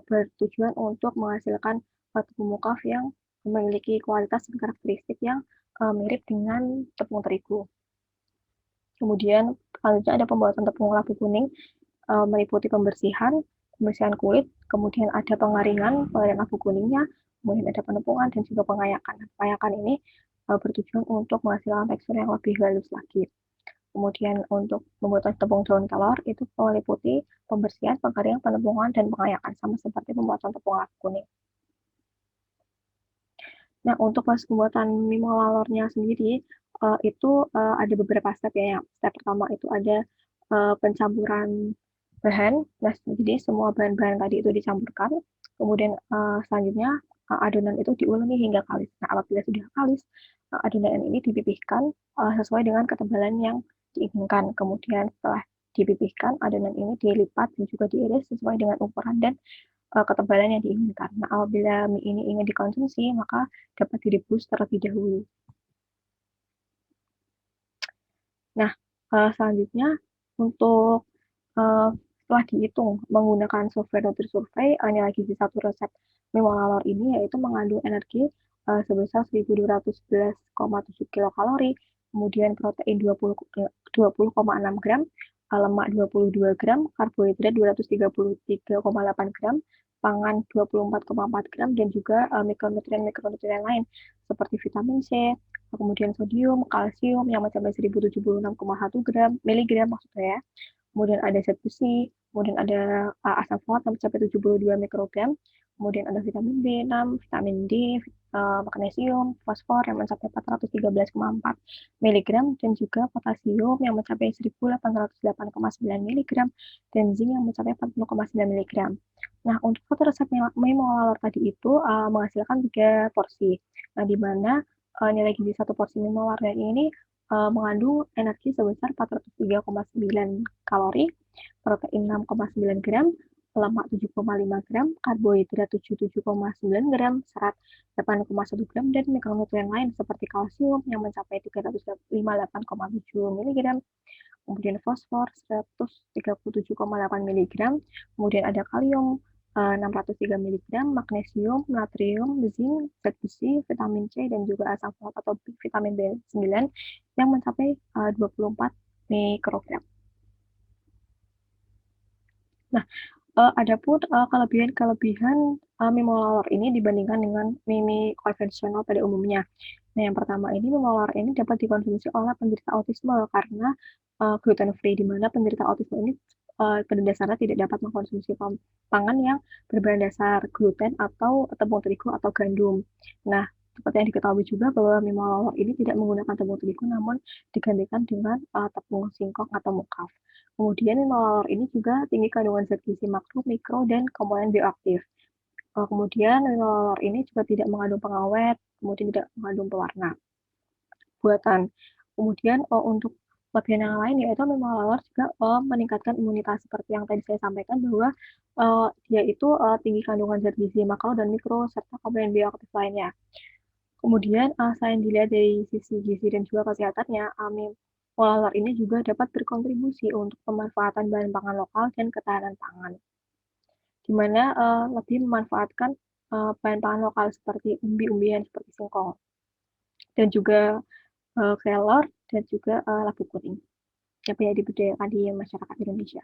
bertujuan untuk menghasilkan tepung mukaf yang memiliki kualitas dan karakteristik yang mirip dengan tepung terigu. Kemudian selanjutnya ada pembuatan tepung labu kuning, meliputi pembersihan kulit, kemudian ada pengeringan labu kuningnya, kemudian ada penepungan dan juga pengayakan. Pengayakan ini bertujuan untuk menghasilkan tekstur yang lebih halus lagi. Kemudian untuk pembuatan tepung daun kelor itu meliputi pembersihan, pengeringan, penepungan, dan pengayakan, sama seperti pembuatan tepung labu kuning. Nah, untuk proses pembuatan mie molalornya sendiri, itu ada beberapa step ya. Step pertama itu ada pencampuran bahan. Nah, jadi semua bahan-bahan tadi itu dicampurkan. Kemudian selanjutnya adonan itu diuleni hingga kalis. Nah, apabila sudah kalis, adonan ini dipipihkan sesuai dengan ketebalan yang diinginkan. Kemudian setelah dipipihkan, adonan ini dilipat dan juga diiris sesuai dengan ukuran dan ketebalan yang diinginkan. Nah, apabila mie ini ingin dikonsumsi, maka dapat direbus terlebih dahulu. Nah, selanjutnya untuk setelah dihitung menggunakan software NutriSurvey, ini lagi di satu resep mie molalor ini yaitu mengandung energi sebesar 1211,7 kilokalori, kemudian protein 20,6 gram, lemak 22 gram, karbohidrat 233,8 gram, pangan 24,4 gram, dan juga mikronutrien lain seperti vitamin C, kemudian sodium, kalsium yang mencapai 1076,1 miligram maksudnya ya. Kemudian ada zat besi, kemudian ada asam folat yang mencapai 72 mikrogram, kemudian ada vitamin B6, vitamin D, magnesium, fosfor yang mencapai 413,4 mg, dan juga potasium yang mencapai 1808,9 mg, dan zinc yang mencapai 40,9 mg. Nah, untuk satu resep mie molalor tadi itu menghasilkan 3 porsi. Nah, di mana nilai gizi satu porsi mie molalor ini mengandung energi sebesar 403,9 kalori, protein 6,9 gram, lemak 7,5 gram, karbohidrat 77,9 gram, serat 8,1 gram, dan mikronutrien lain seperti kalsium yang mencapai 358,7 mg, kemudian fosfor 137,8 mg, kemudian ada kalium 603 mg, magnesium, natrium, zinc, zat besi, vitamin C, dan juga asam folat atau vitamin B9 yang mencapai 24 mikrogram. Nah, adapun kelebihan mie molalor ini dibandingkan dengan mie konvensional pada umumnya. Nah, yang pertama ini mie molalor ini dapat dikonsumsi oleh penderita autisme karena gluten free, di mana penderita autisme ini pada dasarnya tidak dapat mengkonsumsi pangan yang berbahan dasar gluten atau tepung terigu atau gandum. Nah, seperti yang diketahui juga bahwa mie molalor ini tidak menggunakan tepung terigu, namun digantikan dengan tepung singkong atau mukaf. Kemudian mie molalor ini juga tinggi kandungan zat gizi makro, mikro, dan komponen bioaktif. Kemudian mie molalor ini juga tidak mengandung pengawet, kemudian tidak mengandung pewarna buatan. Kemudian untuk kelebihan yang lain yaitu mie molalor juga meningkatkan imunitas, seperti yang tadi saya sampaikan bahwa dia itu tinggi kandungan zat gizi makro dan mikro serta komponen bioaktif lainnya. Kemudian selain dilihat dari sisi gizi dan juga kesehatannya, mie molalor ini juga dapat berkontribusi untuk pemanfaatan bahan pangan lokal dan ketahanan pangan, di mana lebih memanfaatkan bahan pangan lokal seperti umbi-umbian seperti singkong dan juga kelor dan juga labu kuning yang banyak dibudidayakan di masyarakat Indonesia.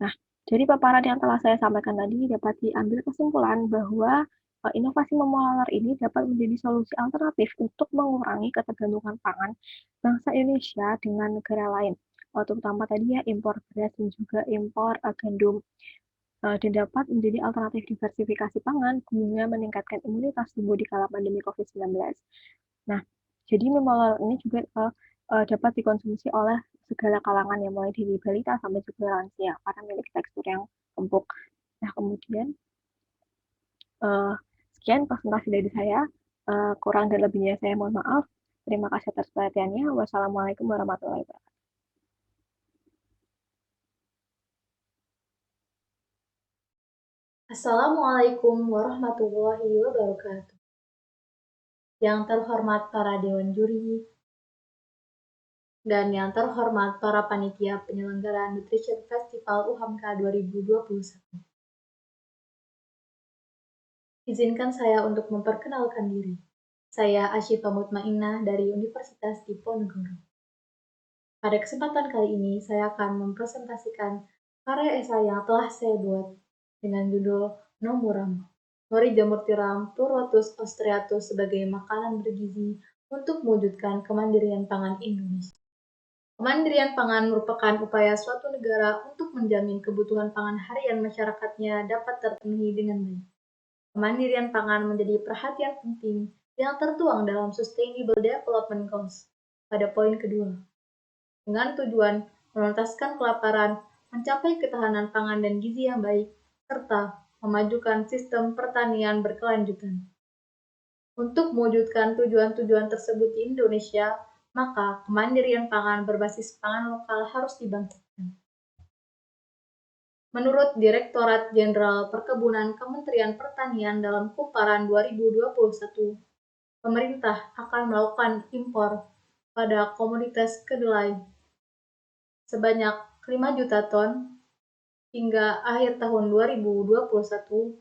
Nah, dari paparan yang telah saya sampaikan tadi dapat diambil kesimpulan bahwa inovasi mie molalor ini dapat menjadi solusi alternatif untuk mengurangi ketergantungan pangan bangsa Indonesia dengan negara lain. terutama tadi ya impor beras dan juga impor gandum. Dan dapat menjadi alternatif diversifikasi pangan guna meningkatkan imunitas tubuh di kala pandemi COVID-19. Nah, jadi mie molor ini juga dapat dikonsumsi oleh segala kalangan ya, mulai dari balita sampai juga lansia, karena memiliki tekstur yang empuk. Nah, kemudian sekian presentasi dari saya. Kurang dan lebihnya saya mohon maaf. Terima kasih atas perhatiannya. Wassalamualaikum warahmatullahi wabarakatuh. Assalamualaikum warahmatullahi wabarakatuh. Yang terhormat para Dewan Juri dan yang terhormat para panitia penyelenggara Nutrition Festival UHAMKA 2021. Izinkan saya untuk memperkenalkan diri. Saya Asyifa Mutmainnah dari Universitas Diponegoro. Pada kesempatan kali ini, saya akan mempresentasikan karya esai yang telah saya buat dengan judul No Muram. Nori jamur tiram Pleurotus austriatus sebagai makanan bergizi untuk mewujudkan kemandirian pangan Indonesia. Kemandirian pangan merupakan upaya suatu negara untuk menjamin kebutuhan pangan harian masyarakatnya dapat terpenuhi dengan baik. Kemandirian pangan menjadi perhatian penting yang tertuang dalam Sustainable Development Goals pada poin kedua, dengan tujuan menuntaskan kelaparan, mencapai ketahanan pangan dan gizi yang baik, serta memajukan sistem pertanian berkelanjutan. Untuk mewujudkan tujuan-tujuan tersebut di Indonesia, maka kemandirian pangan berbasis pangan lokal harus dibangkitkan. Menurut Direktorat Jenderal Perkebunan Kementerian Pertanian dalam Kumparan 2021, pemerintah akan melakukan impor pada komoditas kedelai sebanyak 5 juta ton hingga akhir tahun 2021,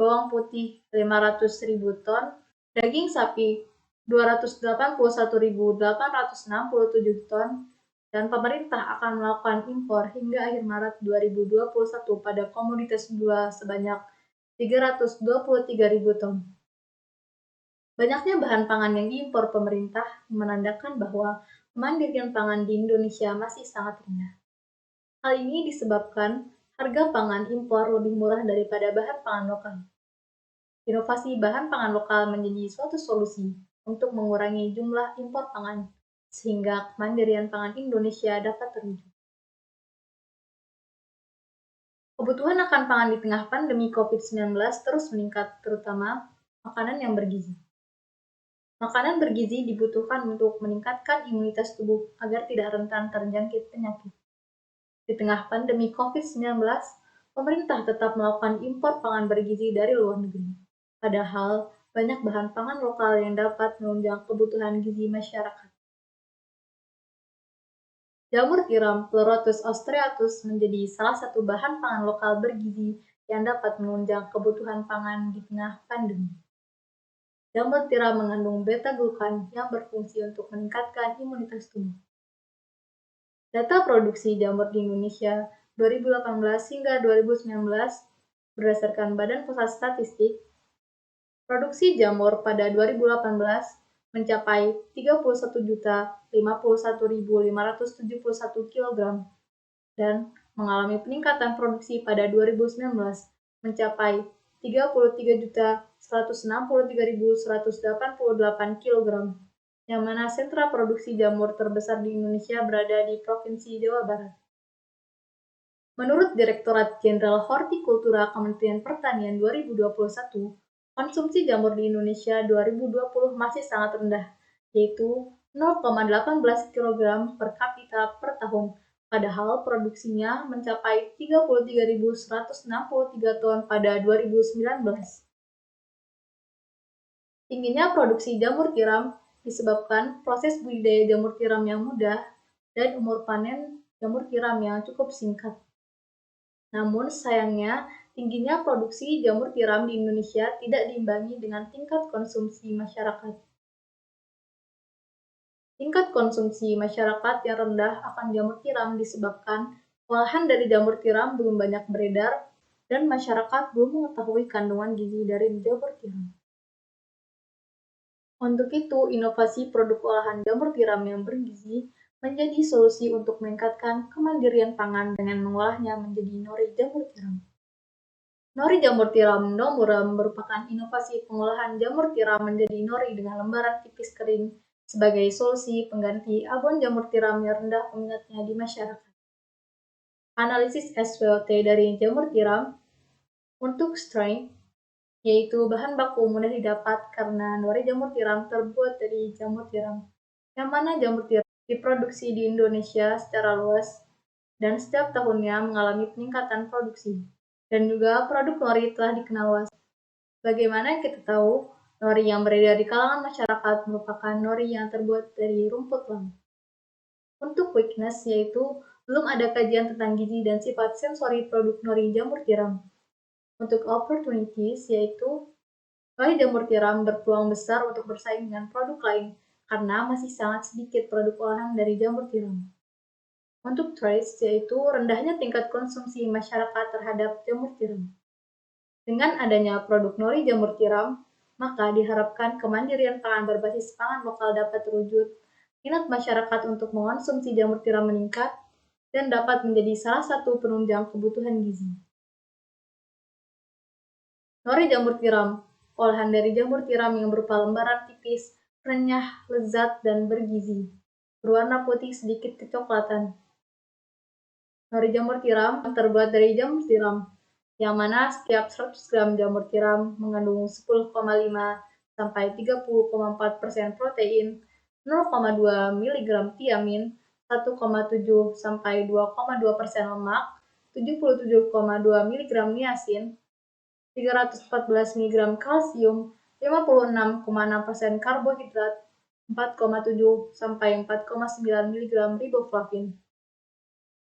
bawang putih 500.000 ton, daging sapi 281.867 ton, dan pemerintah akan melakukan impor hingga akhir Maret 2021 pada komoditas gula sebanyak 323.000 ton. Banyaknya bahan pangan yang diimpor pemerintah menandakan bahwa kemandirian pangan di Indonesia masih sangat rendah. Hal ini disebabkan harga pangan impor lebih murah daripada bahan pangan lokal. Inovasi bahan pangan lokal menjadi suatu solusi untuk mengurangi jumlah impor pangan, sehingga kemandirian pangan Indonesia dapat terwujud. Kebutuhan akan pangan di tengah pandemi COVID-19 terus meningkat, terutama makanan yang bergizi. Makanan bergizi dibutuhkan untuk meningkatkan imunitas tubuh agar tidak rentan terjangkit penyakit. Di tengah pandemi COVID-19, pemerintah tetap melakukan impor pangan bergizi dari luar negeri. Padahal, banyak bahan pangan lokal yang dapat menunjang kebutuhan gizi masyarakat. Jamur tiram Pleurotus austriatus menjadi salah satu bahan pangan lokal bergizi yang dapat menunjang kebutuhan pangan di tengah pandemi. Jamur tiram mengandung beta-glukan yang berfungsi untuk meningkatkan imunitas tubuh. Data produksi jamur di Indonesia 2018 hingga 2019 berdasarkan Badan Pusat Statistik, produksi jamur pada 2018 mencapai 31.051.571 kg dan mengalami peningkatan produksi pada 2019 mencapai 33.163.188 kg, yang mana sentra produksi jamur terbesar di Indonesia berada di Provinsi Jawa Barat. Menurut Direktorat Jenderal Hortikultura Kementerian Pertanian 2021, konsumsi jamur di Indonesia 2020 masih sangat rendah, yaitu 0,18 kg per kapita per tahun, padahal produksinya mencapai 33.163 ton pada 2019. Tingginya produksi jamur tiram disebabkan proses budidaya jamur tiram yang mudah dan umur panen jamur tiram yang cukup singkat. Namun sayangnya, tingginya produksi jamur tiram di Indonesia tidak diimbangi dengan tingkat konsumsi masyarakat. Tingkat konsumsi masyarakat yang rendah akan jamur tiram disebabkan olahan dari jamur tiram belum banyak beredar dan masyarakat belum mengetahui kandungan gizi dari jamur tiram. Untuk itu, inovasi produk olahan jamur tiram yang bergizi menjadi solusi untuk meningkatkan kemandirian pangan dengan mengolahnya menjadi nori jamur tiram. Nori jamur tiram Nomuram merupakan inovasi pengolahan jamur tiram menjadi nori dengan lembaran tipis kering sebagai solusi pengganti abon jamur tiram yang rendah peminatnya di masyarakat. Analisis SWOT dari jamur tiram untuk strain, yaitu bahan baku mudah didapat karena nori jamur tiram terbuat dari jamur tiram, yang mana jamur tiram diproduksi di Indonesia secara luas dan setiap tahunnya mengalami peningkatan produksi. Dan juga produk nori telah dikenal luas. Bagaimana kita tahu, nori yang beredar di kalangan masyarakat merupakan nori yang terbuat dari rumput laut. Untuk weakness, yaitu belum ada kajian tentang gizi dan sifat sensori produk nori jamur tiram. Untuk opportunities, yaitu nori jamur tiram berpeluang besar untuk bersaing dengan produk lain karena masih sangat sedikit produk olahan dari jamur tiram. Untuk threats, yaitu rendahnya tingkat konsumsi masyarakat terhadap jamur tiram. Dengan adanya produk nori jamur tiram, maka diharapkan kemandirian pangan berbasis pangan lokal dapat terwujud, minat masyarakat untuk mengonsumsi jamur tiram meningkat, dan dapat menjadi salah satu penunjang kebutuhan gizi. Nori jamur tiram, olahan dari jamur tiram yang berupa lembaran tipis, renyah, lezat, dan bergizi, berwarna putih sedikit kecoklatan. Nori jamur tiram terbuat dari jamur tiram, yang mana setiap 100 gram jamur tiram mengandung 10,5 sampai 30,4% protein, 0,2 mg tiamin, 1,7 sampai 2,2% lemak, 77,2 mg niacin, 314 mg kalsium, 56,6% karbohidrat, 4,7 sampai 4,9 mg riboflavin.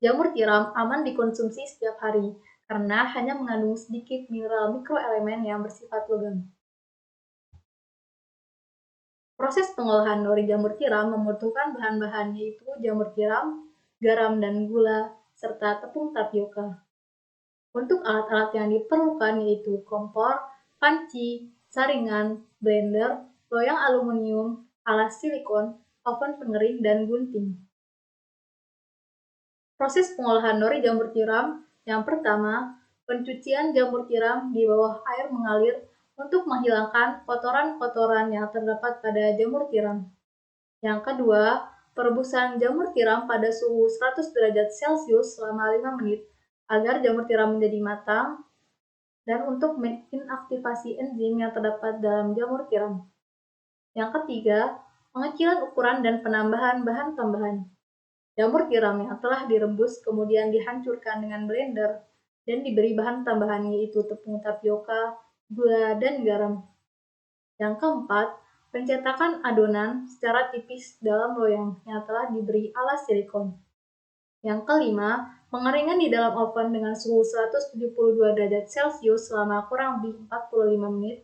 Jamur tiram aman dikonsumsi setiap hari karena hanya mengandung sedikit mineral mikroelemen yang bersifat logam. Proses pengolahan nori jamur tiram membutuhkan bahan-bahan yaitu jamur tiram, garam dan gula, serta tepung tapioka. Untuk alat-alat yang diperlukan yaitu kompor, panci, saringan, blender, loyang aluminium, alas silikon, oven pengering, dan gunting. Proses pengolahan nori jamur tiram, yang pertama, pencucian jamur tiram di bawah air mengalir untuk menghilangkan kotoran-kotoran yang terdapat pada jamur tiram. Yang kedua, perebusan jamur tiram pada suhu 100 derajat Celcius selama 5 menit agar jamur tiram menjadi matang dan untuk menginaktivasi enzim yang terdapat dalam jamur tiram. Yang ketiga, pengecilan ukuran dan penambahan bahan tambahan. Jamur tiram yang telah direbus kemudian dihancurkan dengan blender dan diberi bahan tambahan yaitu tepung tapioka, gula, dan garam. Yang keempat, pencetakan adonan secara tipis dalam loyang yang telah diberi alas silikon. Yang kelima, pengeringan di dalam oven dengan suhu 172 derajat Celcius selama kurang lebih 45 menit.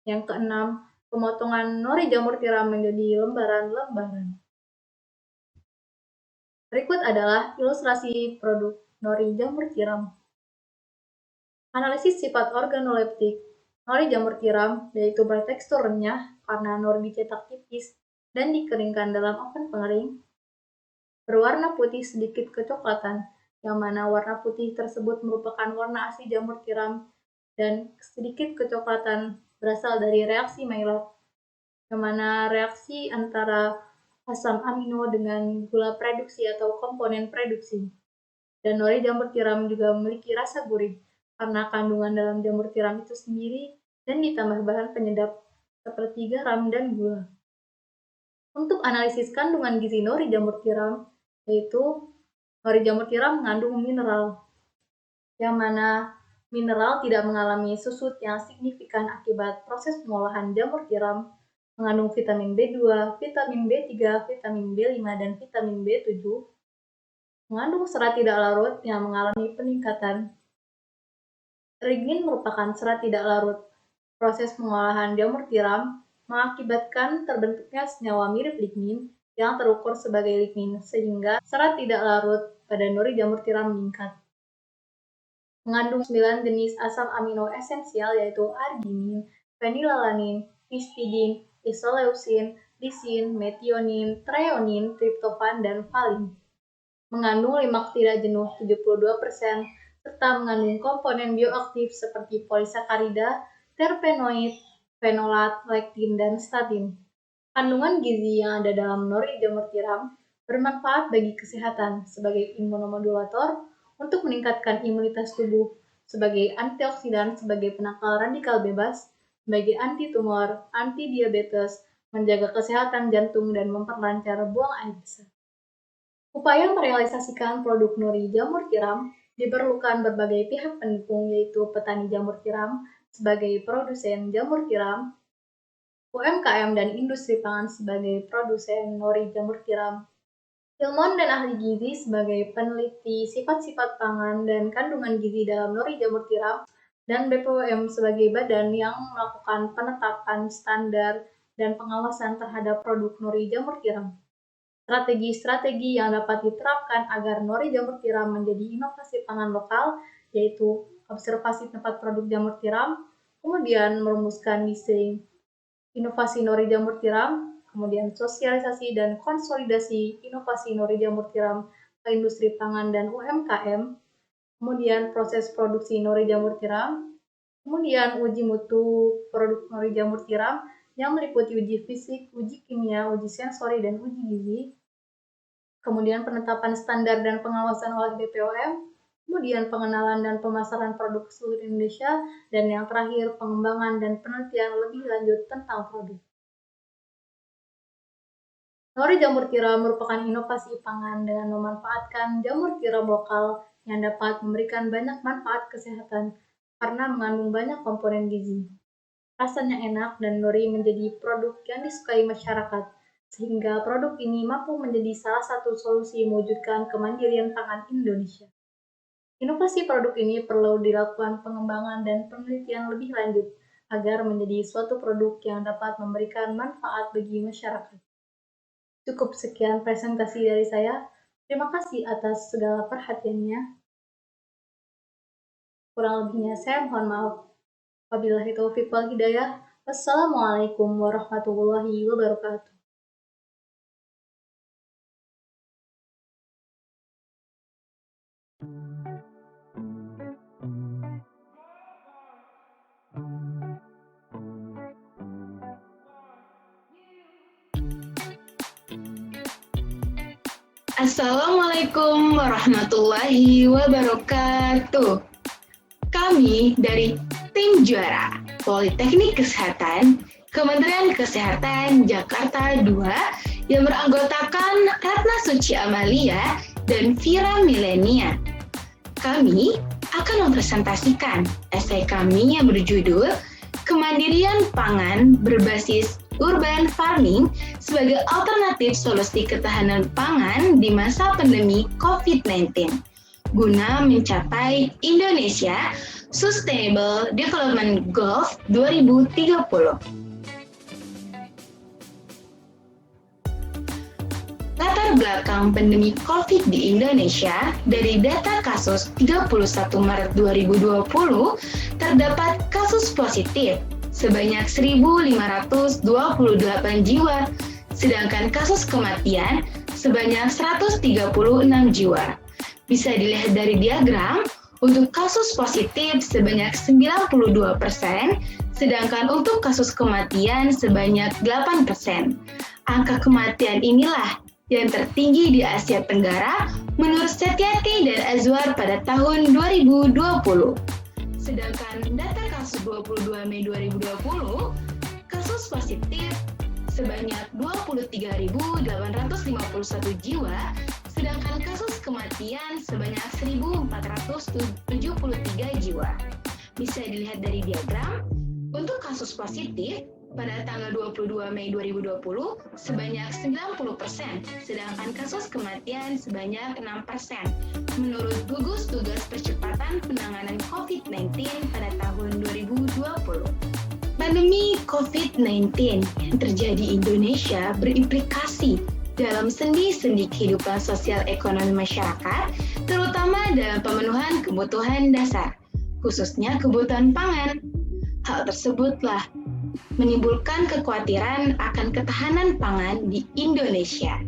Yang keenam, pemotongan nori jamur tiram menjadi lembaran-lembaran. Berikut adalah ilustrasi produk nori jamur tiram. Analisis sifat organoleptik nori jamur tiram yaitu bertekstur renyah karena nori dicetak tipis dan dikeringkan dalam oven pengering. Berwarna putih sedikit kecoklatan, yang mana warna putih tersebut merupakan warna asli jamur tiram dan sedikit kecoklatan berasal dari reaksi Maillard, yang mana reaksi antara asam amino dengan gula produksi atau komponen produksi. Dan nori jamur tiram juga memiliki rasa gurih karena kandungan dalam jamur tiram itu sendiri dan ditambah bahan penyedap seperti garam dan gula. Untuk analisis kandungan gizi nori jamur tiram, yaitu nori jamur tiram mengandung mineral, yang mana mineral tidak mengalami susut yang signifikan akibat proses pengolahan jamur tiram, mengandung vitamin B2, vitamin B3, vitamin B5, dan vitamin B7, mengandung serat tidak larut yang mengalami peningkatan. Lignin merupakan serat tidak larut. Proses pengolahan jamur tiram mengakibatkan terbentuknya senyawa mirip lignin yang terukur sebagai lignin, sehingga serat tidak larut pada nori jamur tiram meningkat. Mengandung 9 jenis asam amino esensial yaitu arginin, fenilalanin, histidin, isoleucin, lisin, metionin, treonin, triptofan, dan valin. Mengandung lemak tidak jenuh 72%, serta mengandung komponen bioaktif seperti polisakarida, terpenoid, fenolat, lektin, dan statin. Kandungan gizi yang ada dalam nori jamur tiram bermanfaat bagi kesehatan sebagai imunomodulator untuk meningkatkan imunitas tubuh, sebagai antioksidan, sebagai penangkal radikal bebas, sebagai anti-tumor, anti-diabetes, menjaga kesehatan jantung, dan memperlancar buang air besar. Upaya merealisasikan produk nori jamur tiram diperlukan berbagai pihak pendukung, yaitu petani jamur tiram sebagai produsen jamur tiram, UMKM dan industri pangan sebagai produsen nori jamur tiram, ilmuwan dan ahli gizi sebagai peneliti sifat-sifat pangan dan kandungan gizi dalam nori jamur tiram, dan BPOM sebagai badan yang melakukan penetapan standar dan pengawasan terhadap produk nori jamur tiram. Strategi-strategi yang dapat diterapkan agar nori jamur tiram menjadi inovasi pangan lokal, yaitu observasi tempat produk jamur tiram, kemudian merumuskan desain inovasi nori jamur tiram, kemudian sosialisasi dan konsolidasi inovasi nori jamur tiram ke industri pangan dan UMKM, kemudian proses produksi nori jamur tiram, kemudian uji mutu produk nori jamur tiram yang meliputi uji fisik, uji kimia, uji sensori, dan uji gizi, kemudian penetapan standar dan pengawasan oleh BPOM, kemudian pengenalan dan pemasaran produk seluruh Indonesia, dan yang terakhir pengembangan dan penelitian lebih lanjut tentang produk. Nori jamur tiram merupakan inovasi pangan dengan memanfaatkan jamur tiram lokal yang dapat memberikan banyak manfaat kesehatan karena mengandung banyak komponen gizi. Rasanya enak dan nori menjadi produk yang disukai masyarakat, sehingga produk ini mampu menjadi salah satu solusi mewujudkan kemandirian pangan Indonesia. Inovasi produk ini perlu dilakukan pengembangan dan penelitian lebih lanjut agar menjadi suatu produk yang dapat memberikan manfaat bagi masyarakat. Cukup sekian presentasi dari saya. Terima kasih atas segala perhatiannya. Kurang lebihnya saya mohon maaf. Wabillahi taufiq wal hidayah. Wassalamualaikum warahmatullahi wabarakatuh. Assalamualaikum warahmatullahi wabarakatuh. Kami dari Tim Juara Politeknik Kesehatan Kementerian Kesehatan Jakarta II yang beranggotakan Ratna Suci Amalia dan Vira Milenia. Kami akan mempresentasikan esai kami yang berjudul Kemandirian Pangan Berbasis Urban Farming sebagai alternatif solusi ketahanan pangan di masa pandemi COVID-19 guna mencapai Indonesia Sustainable Development Goals 2030. Latar belakang pandemi COVID di Indonesia, dari data kasus 31 Maret 2020 terdapat kasus positif sebanyak 1.528 jiwa, sedangkan kasus kematian sebanyak 136 jiwa. Bisa dilihat dari diagram, untuk kasus positif sebanyak 92%, sedangkan untuk kasus kematian sebanyak 8%. Angka kematian inilah yang tertinggi di Asia Tenggara menurut Setiati dan Azwar pada tahun 2020. Sedangkan data kasus 22 Mei 2020, kasus positif sebanyak 23.851 jiwa, sedangkan kasus kematian sebanyak 1.473 jiwa. Bisa dilihat dari diagram, untuk kasus positif pada tanggal 22 Mei 2020 sebanyak 90%, sedangkan kasus kematian sebanyak 6%. Menurut gugus tugas percepatan penanganan COVID-19 pada tahun 2020. Pandemi COVID-19 yang terjadi di Indonesia berimplikasi dalam sendi-sendi kehidupan sosial ekonomi masyarakat, terutama dalam pemenuhan kebutuhan dasar, khususnya kebutuhan pangan. Hal tersebutlah menimbulkan kekhawatiran akan ketahanan pangan di Indonesia.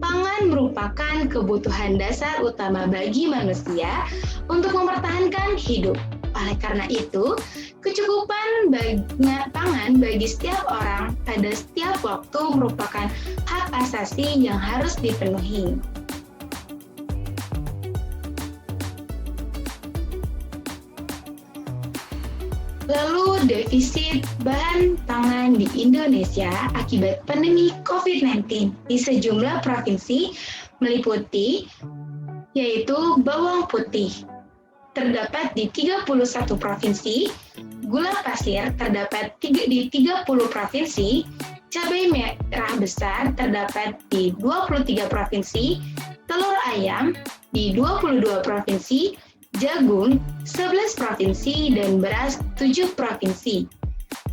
Pangan merupakan kebutuhan dasar utama bagi manusia untuk mempertahankan hidup. Oleh karena itu, kecukupan pangan bagi setiap orang pada setiap waktu merupakan hak asasi yang harus dipenuhi. Lalu, defisit bahan pangan di Indonesia akibat pandemi COVID-19 di sejumlah provinsi meliputi yaitu bawang putih terdapat di 31 provinsi, gula pasir terdapat di 30 provinsi, cabai merah besar terdapat di 23 provinsi, telur ayam di 22 provinsi, jagung 11 provinsi, dan beras 7 provinsi.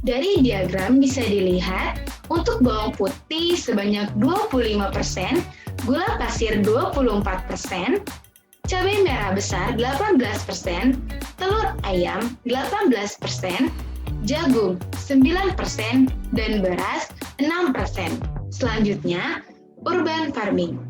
Dari diagram bisa dilihat, untuk bawang putih sebanyak 25%, gula pasir 24%, cabai merah besar 18%, telur ayam 18%, jagung 9%, dan beras 6%. Selanjutnya, urban farming.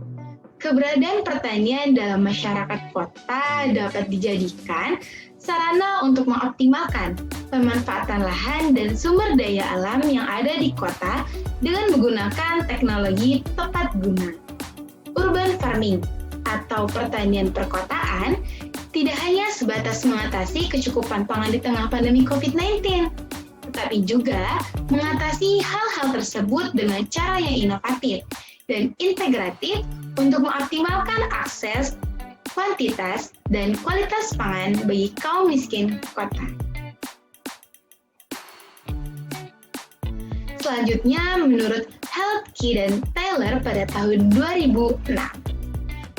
Keberadaan pertanian dalam masyarakat kota dapat dijadikan sarana untuk mengoptimalkan pemanfaatan lahan dan sumber daya alam yang ada di kota dengan menggunakan teknologi tepat guna. Urban farming atau pertanian perkotaan tidak hanya sebatas mengatasi kecukupan pangan di tengah pandemi COVID-19, tetapi juga mengatasi hal-hal tersebut dengan cara yang inovatif dan integratif untuk mengoptimalkan akses, kuantitas, dan kualitas pangan bagi kaum miskin kota. Selanjutnya, menurut Heltke dan Taylor pada tahun 2006,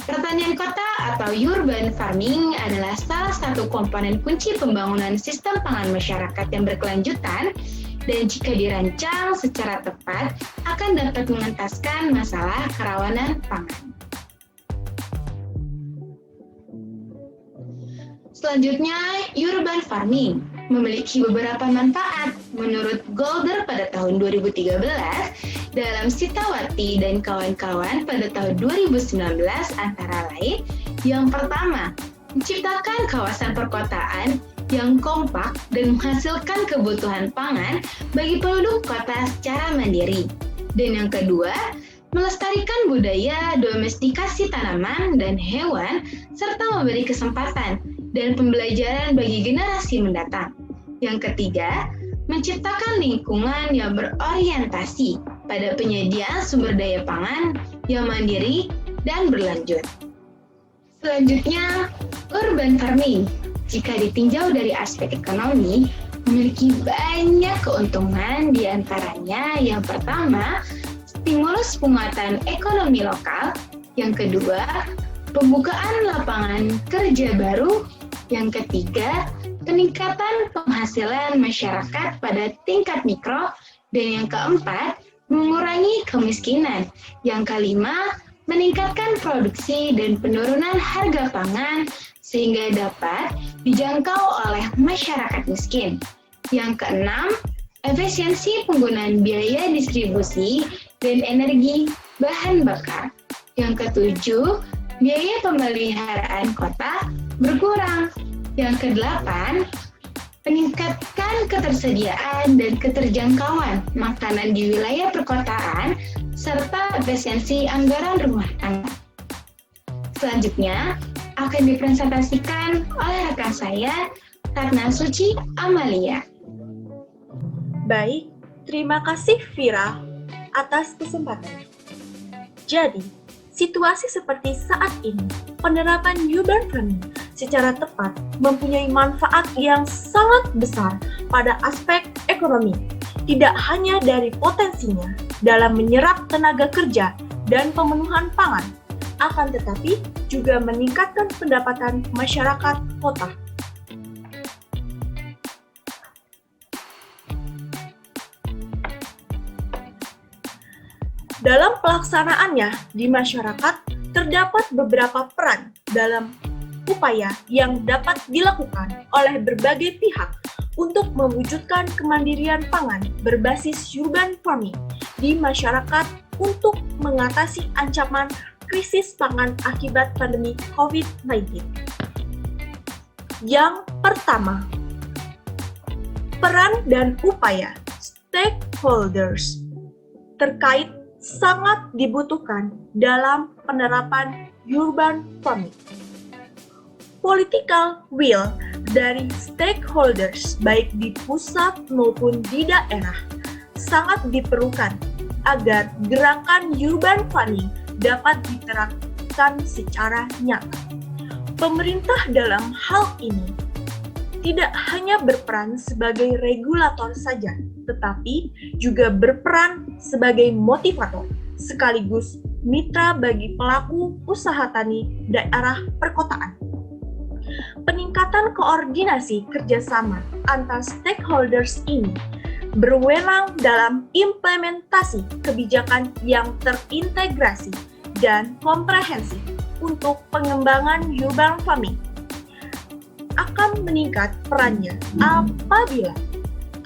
pertanian kota atau urban farming adalah salah satu komponen kunci pembangunan sistem pangan masyarakat yang berkelanjutan dan jika dirancang secara tepat akan dapat mengentaskan masalah kerawanan pangan. Selanjutnya, urban farming memiliki beberapa manfaat menurut Golder pada tahun 2013 dalam Sitawati dan kawan-kawan pada tahun 2019 antara lain yang pertama, menciptakan kawasan perkotaan yang kompak dan menghasilkan kebutuhan pangan bagi penduduk kota secara mandiri. Dan yang kedua, melestarikan budaya domestikasi tanaman dan hewan serta memberi kesempatan dan pembelajaran bagi generasi mendatang. Yang ketiga, menciptakan lingkungan yang berorientasi pada penyediaan sumber daya pangan yang mandiri dan berlanjut. Selanjutnya, urban farming. Jika ditinjau dari aspek ekonomi, memiliki banyak keuntungan, di antaranya yang pertama, stimulus penguatan ekonomi lokal, yang kedua, pembukaan lapangan kerja baru, yang ketiga, peningkatan penghasilan masyarakat pada tingkat mikro, dan yang keempat, mengurangi kemiskinan, yang kelima, meningkatkan produksi dan penurunan harga pangan sehingga dapat dijangkau oleh masyarakat miskin. Yang keenam, efisiensi penggunaan biaya distribusi dan energi bahan bakar. Yang ketujuh, biaya pemeliharaan kota berkurang. Yang kedelapan, meningkatkan ketersediaan dan keterjangkauan makanan di wilayah perkotaan serta efisiensi anggaran rumah tangga. Selanjutnya, akan dipresentasikan oleh rekan saya, Ratna Suci Amalia. Baik, terima kasih Vira atas kesempatan. Jadi, situasi seperti saat ini, penerapan urban farming secara tepat mempunyai manfaat yang sangat besar pada aspek ekonomi, tidak hanya dari potensinya dalam menyerap tenaga kerja dan pemenuhan pangan, akan tetapi juga meningkatkan pendapatan masyarakat kota. Dalam pelaksanaannya di masyarakat, terdapat beberapa peran dalam upaya yang dapat dilakukan oleh berbagai pihak untuk mewujudkan kemandirian pangan berbasis urban farming di masyarakat untuk mengatasi ancaman krisis pangan akibat pandemi COVID-19. Yang pertama, peran dan upaya stakeholders terkait sangat dibutuhkan dalam penerapan urban farming. Political will dari stakeholders baik di pusat maupun di daerah sangat diperlukan agar gerakan urban farming dapat diterapkan secara nyata. Pemerintah dalam hal ini tidak hanya berperan sebagai regulator saja, tetapi juga berperan sebagai motivator sekaligus mitra bagi pelaku usaha tani daerah perkotaan. Peningkatan koordinasi kerjasama antar stakeholders ini berwenang dalam implementasi kebijakan yang terintegrasi dan komprehensif untuk pengembangan urban farming. Akan meningkat perannya apabila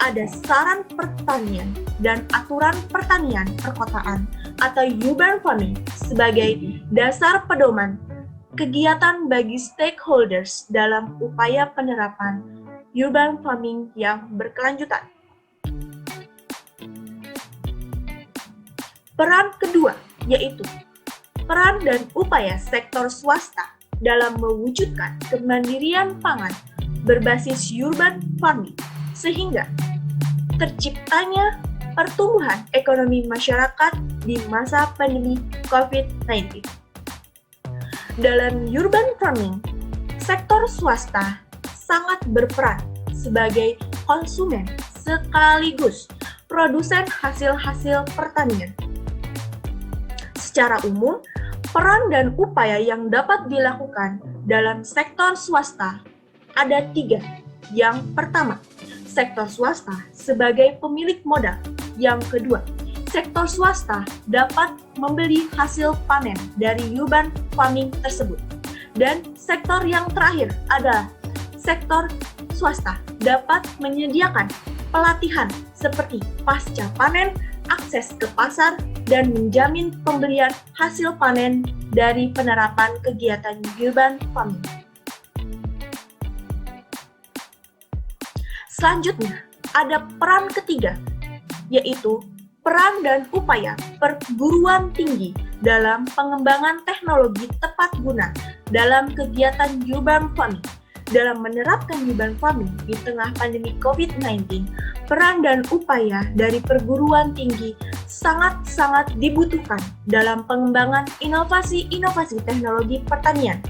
ada saran pertanian dan aturan pertanian perkotaan atau urban farming sebagai dasar pedoman kegiatan bagi stakeholders dalam upaya penerapan urban farming yang berkelanjutan. Peran kedua yaitu peran dan upaya sektor swasta dalam mewujudkan kemandirian pangan berbasis urban farming sehingga terciptanya pertumbuhan ekonomi masyarakat di masa pandemi COVID-19. Dalam urban farming, sektor swasta sangat berperan sebagai konsumen sekaligus produsen hasil-hasil pertanian. Secara umum, peran dan upaya yang dapat dilakukan dalam sektor swasta ada 3. Yang pertama, sektor swasta sebagai pemilik modal. Yang kedua, sektor swasta dapat membeli hasil panen dari urban farming tersebut. Dan sektor yang terakhir adalah sektor swasta dapat menyediakan pelatihan seperti pasca panen, akses ke pasar, dan menjamin pembelian hasil panen dari penerapan kegiatan urban farming. Selanjutnya, ada peran ketiga, yaitu peran dan upaya perguruan tinggi dalam pengembangan teknologi tepat guna dalam kegiatan urban farming. Dalam menerapkan urban farming di tengah pandemi COVID-19, peran dan upaya dari perguruan tinggi sangat-sangat dibutuhkan dalam pengembangan inovasi-inovasi teknologi pertanian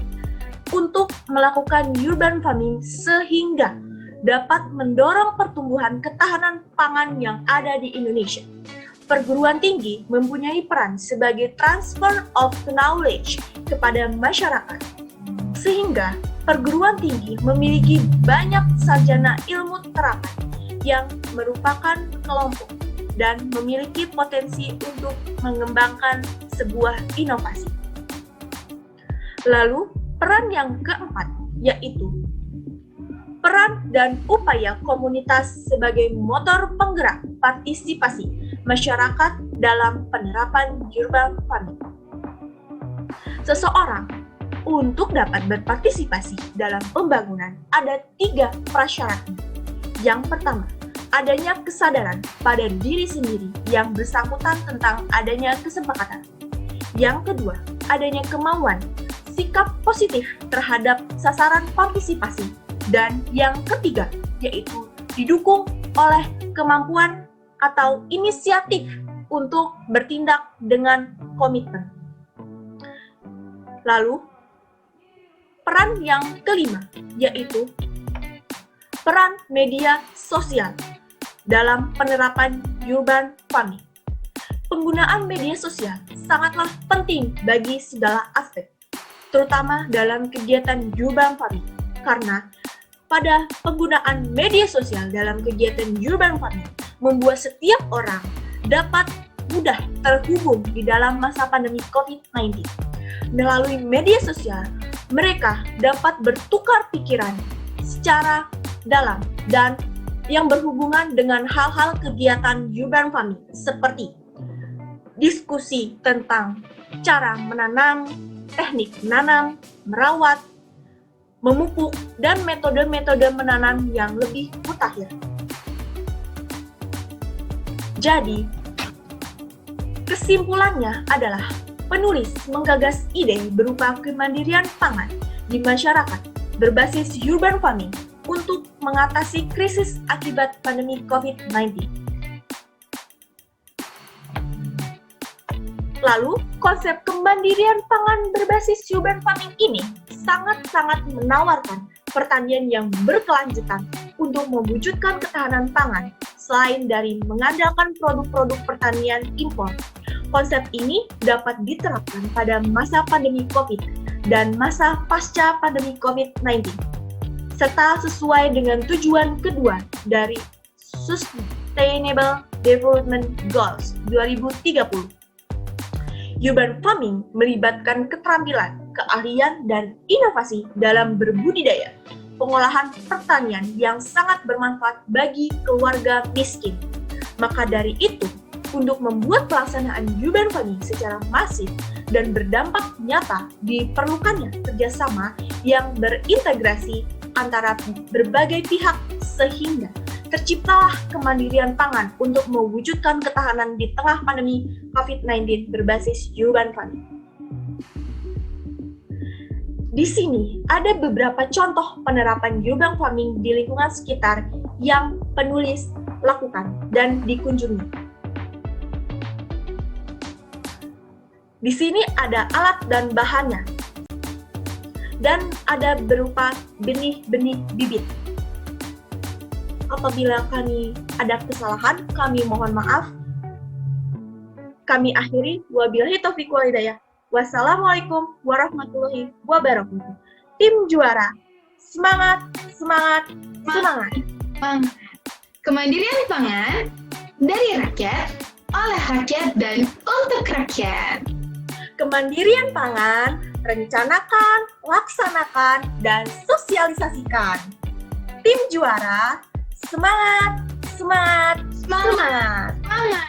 untuk melakukan urban farming sehingga dapat mendorong pertumbuhan ketahanan pangan yang ada di Indonesia. Perguruan tinggi mempunyai peran sebagai transfer of knowledge kepada masyarakat, sehingga perguruan tinggi memiliki banyak sarjana ilmu terapan yang merupakan kelompok dan memiliki potensi untuk mengembangkan sebuah inovasi. Lalu, peran yang keempat yaitu peran dan upaya komunitas sebagai motor penggerak partisipasi masyarakat dalam penerapan urban farming. Seseorang untuk dapat berpartisipasi dalam pembangunan ada 3 prasyaratnya. Yang pertama, adanya kesadaran pada diri sendiri yang bersangkutan tentang adanya kesepakatan. Yang kedua, adanya kemauan, sikap positif terhadap sasaran partisipasi. Dan yang ketiga, yaitu didukung oleh kemampuan atau inisiatif untuk bertindak dengan komitmen. Lalu, peran yang kelima, yaitu peran media sosial dalam penerapan urban farming. Penggunaan media sosial sangatlah penting bagi segala aspek, terutama dalam kegiatan urban farming, karena pada penggunaan media sosial dalam kegiatan urban farming membuat setiap orang dapat mudah terhubung di dalam masa pandemi COVID-19. Melalui media sosial, mereka dapat bertukar pikiran secara dalam dan yang berhubungan dengan hal-hal kegiatan urban farming seperti diskusi tentang cara menanam, teknik menanam, merawat, memupuk, dan metode-metode menanam yang lebih mutakhir. Jadi, kesimpulannya adalah penulis menggagas ide berupa kemandirian pangan di masyarakat berbasis urban farming untuk mengatasi krisis akibat pandemi COVID-19. Lalu, konsep kemandirian pangan berbasis urban farming ini sangat-sangat menawarkan pertanian yang berkelanjutan untuk mewujudkan ketahanan pangan selain dari mengandalkan produk-produk pertanian impor. Konsep ini dapat diterapkan pada masa pandemi COVID dan masa pasca pandemi COVID-19, serta sesuai dengan tujuan kedua dari Sustainable Development Goals 2030. Urban farming melibatkan keterampilan, keahlian, dan inovasi dalam berbudidaya, pengolahan pertanian yang sangat bermanfaat bagi keluarga miskin. Maka dari itu, untuk membuat pelaksanaan urban farming secara masif dan berdampak nyata diperlukannya kerjasama yang berintegrasi antara berbagai pihak sehingga terciptalah kemandirian pangan untuk mewujudkan ketahanan di tengah pandemi COVID-19 berbasis urban farming. Di sini ada beberapa contoh penerapan urban farming di lingkungan sekitar yang penulis lakukan dan dikunjungi. Di sini ada alat dan bahannya, dan ada berupa benih-benih bibit. Apabila kami ada kesalahan, kami mohon maaf. Kami akhiri, wabillahi taufiq wal hidayah. Wassalamualaikum warahmatullahi wabarakatuh. Tim juara, semangat, semangat, semangat. Kemandirian pangan dari rakyat, oleh rakyat, dan untuk rakyat. Kemandirian pangan, rencanakan, laksanakan, dan sosialisasikan. Tim juara, semangat, semangat, semangat. Semangat.